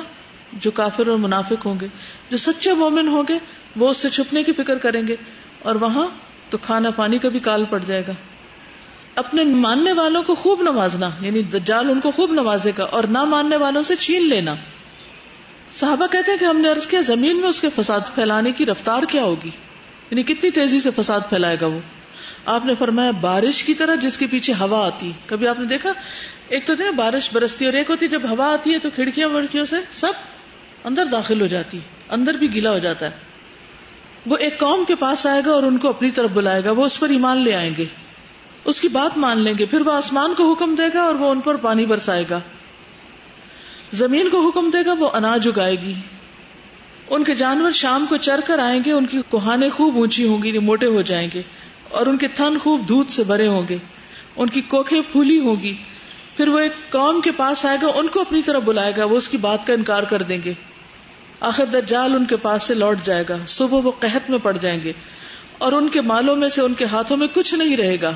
S3: جو کافر اور منافق ہوں گے. جو سچے مومن ہوں گے وہ اس سے چھپنے کی فکر کریں گے, اور وہاں تو کھانا پانی کا بھی کال پڑ جائے گا. اپنے ماننے والوں کو خوب نوازنا, یعنی دجال ان کو خوب نوازے گا, اور نہ ماننے والوں سے چھین لینا. صحابہ کہتے ہیں کہ ہم نے عرض کیا زمین میں اس کے فساد پھیلانے کی رفتار کیا ہوگی, یعنی کتنی تیزی سے فساد پھیلائے گا وہ. آپ نے فرمایا بارش کی طرح جس کے پیچھے ہوا آتی. کبھی آپ نے دیکھا ایک تو بارش برستی اور ایک ہوتی جب ہوا آتی ہے تو کھڑکیاں وڑکیوں سے سب اندر داخل ہو جاتی, اندر بھی گیلا ہو جاتا ہے. وہ ایک قوم کے پاس آئے گا اور ان کو اپنی طرف بلائے گا, وہ اس پر ایمان لے آئیں گے, اس کی بات مان لیں گے. پھر وہ آسمان کو حکم دے گا اور وہ ان پر پانی برسائے گا. زمین کو حکم دے گا, وہ اناج اگائے گی. ان کے جانور شام کو چر کر آئیں گے, ان کی کوہانے خوب اونچی ہوں گی, موٹے ہو جائیں گے, اور ان کے تھن خوب دودھ سے بھرے ہوں گے, ان کی کوکھیں پھولی ہوں گی. پھر وہ ایک قوم کے پاس آئے گا, ان کو اپنی طرف بلائے گا, وہ اس کی بات کا انکار کر دیں گے. آخر دجال ان کے پاس سے لوٹ جائے گا, صبح وہ قحط میں پڑ جائیں گے, اور ان کے مالوں میں سے ان کے ہاتھوں میں کچھ نہیں رہے گا.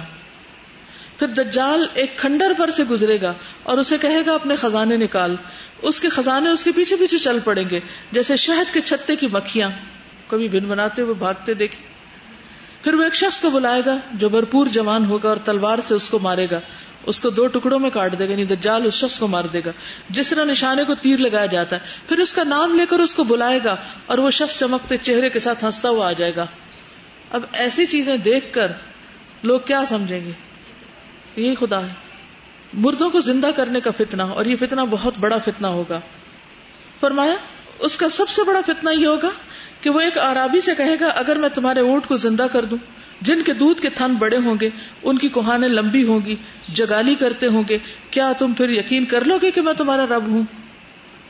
S3: پھر دجال ایک کھنڈر پر سے گزرے گا اور اسے کہے گا اپنے خزانے نکال. اس کے خزانے اس کے پیچھے پیچھے چل پڑیں گے جیسے شہد کے چھتے کی مکھیاں کبھی بن بناتے ہوئے بھاگتے دیکھیں. پھر وہ ایک شخص کو بلائے گا جو بھرپور جوان ہوگا اور تلوار سے اس کو مارے گا, اس کو 2 ٹکڑوں میں کاٹ دے گا, یعنی دجال اس شخص کو مار دے گا جس طرح نشانے کو تیر لگایا جاتا ہے. پھر اس کا نام لے کر اس کو بلائے گا اور وہ شخص چمکتے چہرے کے ساتھ ہنستا ہوا آ جائے گا. اب ایسی چیزیں دیکھ کر لوگ کیا سمجھیں گے؟ یہی خدا ہے. مردوں کو زندہ کرنے کا فتنہ، اور یہ فتنہ بہت بڑا فتنہ ہوگا. فرمایا اس کا سب سے بڑا فتنہ یہ ہوگا کہ وہ ایک اعرابی سے کہے گا اگر میں تمہارے اونٹ کو زندہ کر دوں جن کے دودھ کے تھن بڑے ہوں گے، ان کی کوہانیں لمبی ہوں گی، جگالی کرتے ہوں گے، کیا تم پھر یقین کر لو گے کہ میں تمہارا رب ہوں؟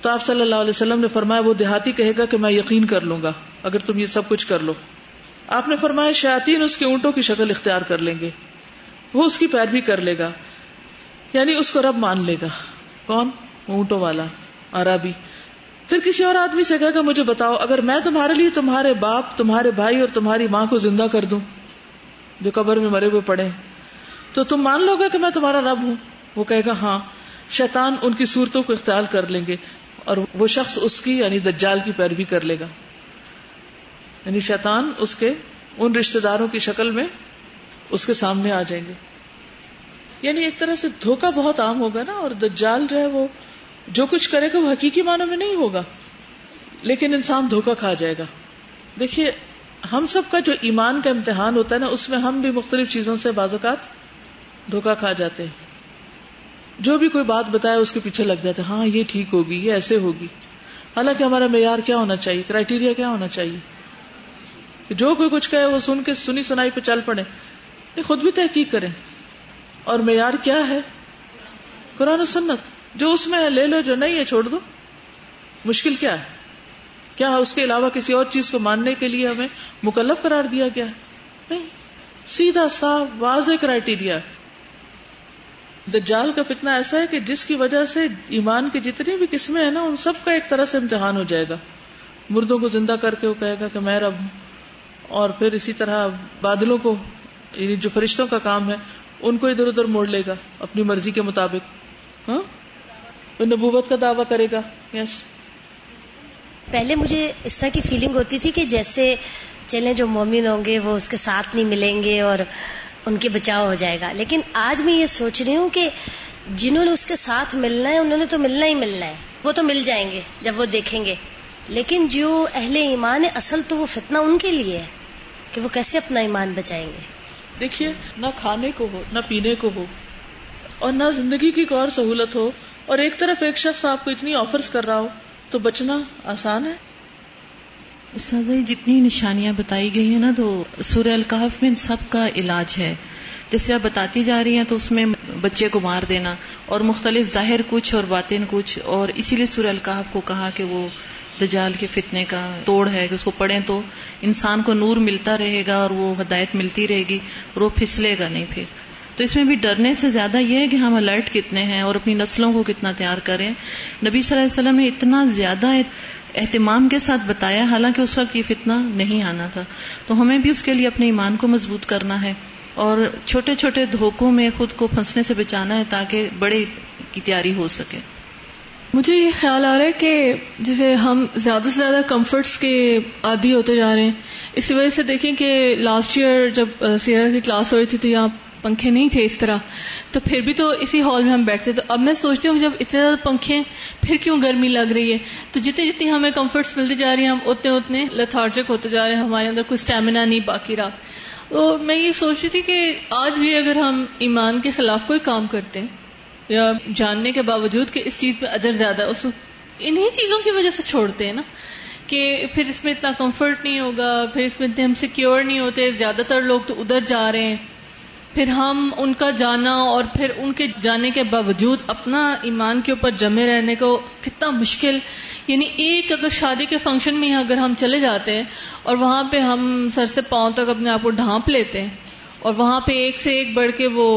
S3: تو آپ صلی اللہ علیہ وسلم نے فرمایا وہ دیہاتی کہے گا کہ میں یقین کر لوں گا اگر تم یہ سب کچھ کر لو. آپ نے فرمایا شیاطین اس کے اونٹوں کی شکل اختیار کر لیں گے، وہ اس کی پیروی کر لے گا، یعنی اس کو رب مان لے گا. کون؟ اونٹوں والا عربی. پھر کسی اور آدمی سے کہے گا مجھے بتاؤ اگر میں تمہارے لیے تمہارے باپ، تمہارے بھائی اور تمہاری ماں کو زندہ کر دوں جو قبر میں مرے ہوئے پڑے تو تم مان لو گے کہ میں تمہارا رب ہوں؟ وہ کہے گا ہاں. شیطان ان کی صورتوں کو اختیار کر لیں گے اور وہ شخص اس کی یعنی دجال کی پیروی کر لے گا. یعنی شیطان اس کے ان رشتہ داروں کی شکل میں اس کے سامنے آ جائیں گے. یعنی ایک طرح سے دھوکہ بہت عام ہوگا نا. اور دجال جو ہے وہ جو کچھ کرے گا وہ حقیقی معنوں میں نہیں ہوگا، لیکن انسان دھوکہ کھا جائے گا. دیکھیے ہم سب کا جو ایمان کا امتحان ہوتا ہے نا، اس میں ہم بھی مختلف چیزوں سے بعض اوقات دھوکہ کھا جاتے ہیں. جو بھی کوئی بات بتائے اس کے پیچھے لگ جاتے ہیں، ہاں یہ ٹھیک ہوگی، یہ ایسے ہوگی. حالانکہ ہمارا معیار کیا ہونا چاہیے، کرائیٹیریا کیا ہونا چاہیے کہ جو کوئی کچھ کہے وہ سن کے سنی سنائی پہ چل پڑے. یہ خود بھی تحقیق کریں. اور معیار کیا ہے؟ قرآن و سنت. جو اس میں ہے لے لو، جو نہیں ہے چھوڑ دو. مشکل کیا ہے؟ کیا اس کے علاوہ کسی اور چیز کو ماننے کے لیے ہمیں مکلف قرار دیا گیا ہے؟ نہیں. سیدھا صاف واضح کرائیٹیریا. دجال کا فتنہ ایسا ہے کہ جس کی وجہ سے ایمان کی جتنی بھی قسمیں ہیں نا ان سب کا ایک طرح سے امتحان ہو جائے گا. مردوں کو زندہ کر کے وہ کہے گا کہ میں رب ہوں، اور پھر اسی طرح بادلوں کو یعنی جو فرشتوں کا کام ہے ان کو ادھر ادھر موڑ لے گا اپنی مرضی کے مطابق. ہاں نبوت کا دعویٰ کرے گا. یس.
S5: پہلے مجھے اس طرح کی فیلنگ ہوتی تھی کہ جیسے چلیں جو مومن ہوں گے وہ اس کے ساتھ نہیں ملیں گے اور ان کے بچاؤ ہو جائے گا. لیکن آج میں یہ سوچ رہی ہوں کہ جنہوں نے اس کے ساتھ ملنا ہے انہوں نے تو ملنا ہی ملنا ہے، وہ تو مل جائیں گے جب وہ دیکھیں گے. لیکن جو اہل ایمان ہے اصل تو وہ فتنہ ان کے لیے ہے کہ وہ کیسے اپنا ایمان بچائیں گے.
S3: دیکھیے نہ کھانے کو ہو، نہ پینے کو ہو، اور نہ زندگی کی کوئی اور سہولت ہو، اور ایک طرف ایک شخص آپ کو اتنی آفرز کر رہا ہو تو بچنا آسان ہے.
S6: استاذہ جتنی نشانیاں بتائی گئی ہیں نا تو سورہ الکہف میں ان سب کا علاج ہے. جیسے آپ بتاتی جا رہی ہیں تو اس میں بچے کو مار دینا اور مختلف ظاہر کچھ اور باطن کچھ، اور اسی لیے سورہ الکہف کو کہا کہ وہ دجال کے فتنے کا توڑ ہے کہ اس کو پڑھیں تو انسان کو نور ملتا رہے گا اور وہ ہدایت ملتی رہے گی اور وہ پھسلے گا نہیں. پھر تو اس میں بھی ڈرنے سے زیادہ یہ ہے کہ ہم الرٹ کتنے ہیں اور اپنی نسلوں کو کتنا تیار کریں. نبی صلی اللہ علیہ وسلم نے اتنا زیادہ اہتمام کے ساتھ بتایا، حالانکہ اس وقت یہ فتنہ نہیں آنا تھا. تو ہمیں بھی اس کے لیے اپنے ایمان کو مضبوط کرنا ہے اور چھوٹے چھوٹے دھوکوں میں خود کو پھنسنے سے بچانا ہے تاکہ بڑے کی تیاری ہو سکے.
S7: مجھے یہ خیال آ رہا ہے کہ جیسے ہم زیادہ سے زیادہ کمفرٹس کے عادی ہوتے جا رہے ہیں. اسی وجہ سے دیکھیں کہ لاسٹ ایئر جب سیرا کی کلاس ہو رہی تھی تو یہاں پنکھے نہیں تھے اس طرح، تو پھر بھی تو اسی ہال میں ہم بیٹھتے. تو اب میں سوچتی ہوں کہ جب اتنے زیادہ پنکھے پھر کیوں گرمی لگ رہی ہے. تو جتنی جتنی ہمیں کمفرٹس ملتی جا رہی ہیں ہم اتنے اتنے لیتھارجک ہوتے جا رہے ہیں، ہمارے اندر کوئی اسٹیمنا نہیں باقی رہا. تو میں یہ سوچ رہی تھی کہ آج بھی اگر ہم ایمان کے خلاف کوئی کام کرتے ہیں یا جاننے کے باوجود کہ اس چیز پہ اجر زیادہ ہے، اس انہی چیزوں کی وجہ سے چھوڑتے ہیں نا کہ پھر اس میں اتنا کمفرٹ نہیں ہوگا، پھر اس میں اتنے ہم سیکیور نہیں ہوتے. زیادہ تر لوگ تو ادھر جا رہے ہیں، پھر ہم ان کا جانا اور پھر ان کے جانے کے باوجود اپنا ایمان کے اوپر جمے رہنے کو کتنا مشکل. یعنی ایک اگر شادی کے فنکشن میں اگر ہم چلے جاتے ہیں اور وہاں پہ ہم سر سے پاؤں تک اپنے آپ کو ڈھانپ لیتے ہیں اور وہاں پہ ایک سے ایک بڑھ کے وہ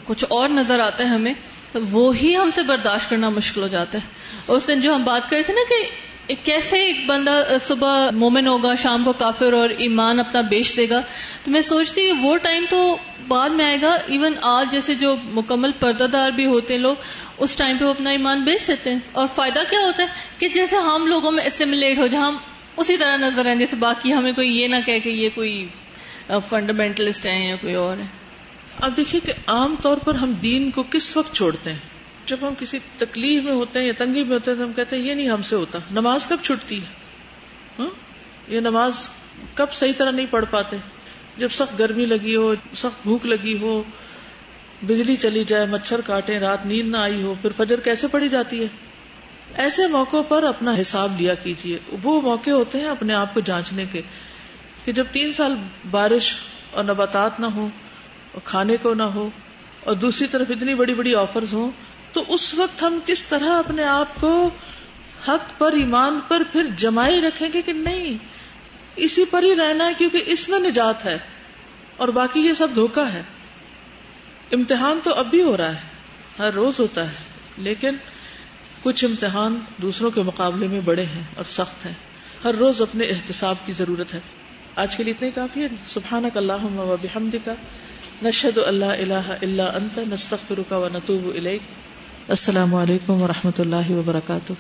S7: کچھ اور نظر آتا ہے ہمیں، تو وہی ہم سے برداشت کرنا مشکل ہو جاتا ہے. اور اس دن جو ہم بات کرے تھے نا کہ کیسے ایک بندہ صبح مومن ہوگا، شام کو کافر اور ایمان اپنا بیچ دے گا، تو میں سوچتی وہ ٹائم تو بعد میں آئے گا. ایون آج جیسے جو مکمل پردہ دار بھی ہوتے ہیں لوگ، اس ٹائم پہ وہ اپنا ایمان بیچ دیتے ہیں. اور فائدہ کیا ہوتا ہے کہ جیسے ہم لوگوں میں اسیملیٹ ہو جائے، ہم اسی طرح نظر آئیں جیسے باقی، ہمیں کوئی یہ نہ کہے کہ یہ کوئی فنڈامنٹلسٹ ہیں یا کوئی اور ہے.
S3: اب دیکھیے کہ عام طور پر ہم دین کو کس وقت چھوڑتے ہیں؟ جب ہم کسی تکلیف میں ہوتے ہیں یا تنگی میں ہوتے ہیں تو ہم کہتے ہیں یہ نہیں ہم سے ہوتا. نماز کب چھٹتی ہے؟ یہ نماز کب صحیح طرح نہیں پڑھ پاتے؟ جب سخت گرمی لگی ہو، سخت بھوک لگی ہو، بجلی چلی جائے، مچھر کاٹے، رات نیند نہ آئی ہو، پھر فجر کیسے پڑھی جاتی ہے؟ ایسے موقعوں پر اپنا حساب لیا کیجیے. وہ موقع ہوتے ہیں اپنے آپ کو جانچنے کے کہ جب 3 سال بارش اور نباتات نہ ہو اور کھانے کو نہ ہو اور دوسری طرف اتنی بڑی بڑی آفرز ہوں، تو اس وقت ہم کس طرح اپنے آپ کو حق پر، ایمان پر پھر جمائی رکھیں گے کہ نہیں اسی پر ہی رہنا ہے، کیونکہ اس میں نجات ہے اور باقی یہ سب دھوکا ہے. امتحان تو اب بھی ہو رہا ہے، ہر روز ہوتا ہے، لیکن کچھ امتحان دوسروں کے مقابلے میں بڑے ہیں اور سخت ہیں. ہر روز اپنے احتساب کی ضرورت ہے. آج کے لیے اتنا ہی کافی ہے. سبحانک اللہم و بحمدک، نشہد ان لا الہ الا انت، نستغفرک و نتوب الیک. السلام علیکم و رحمۃ اللہ وبرکاتہ.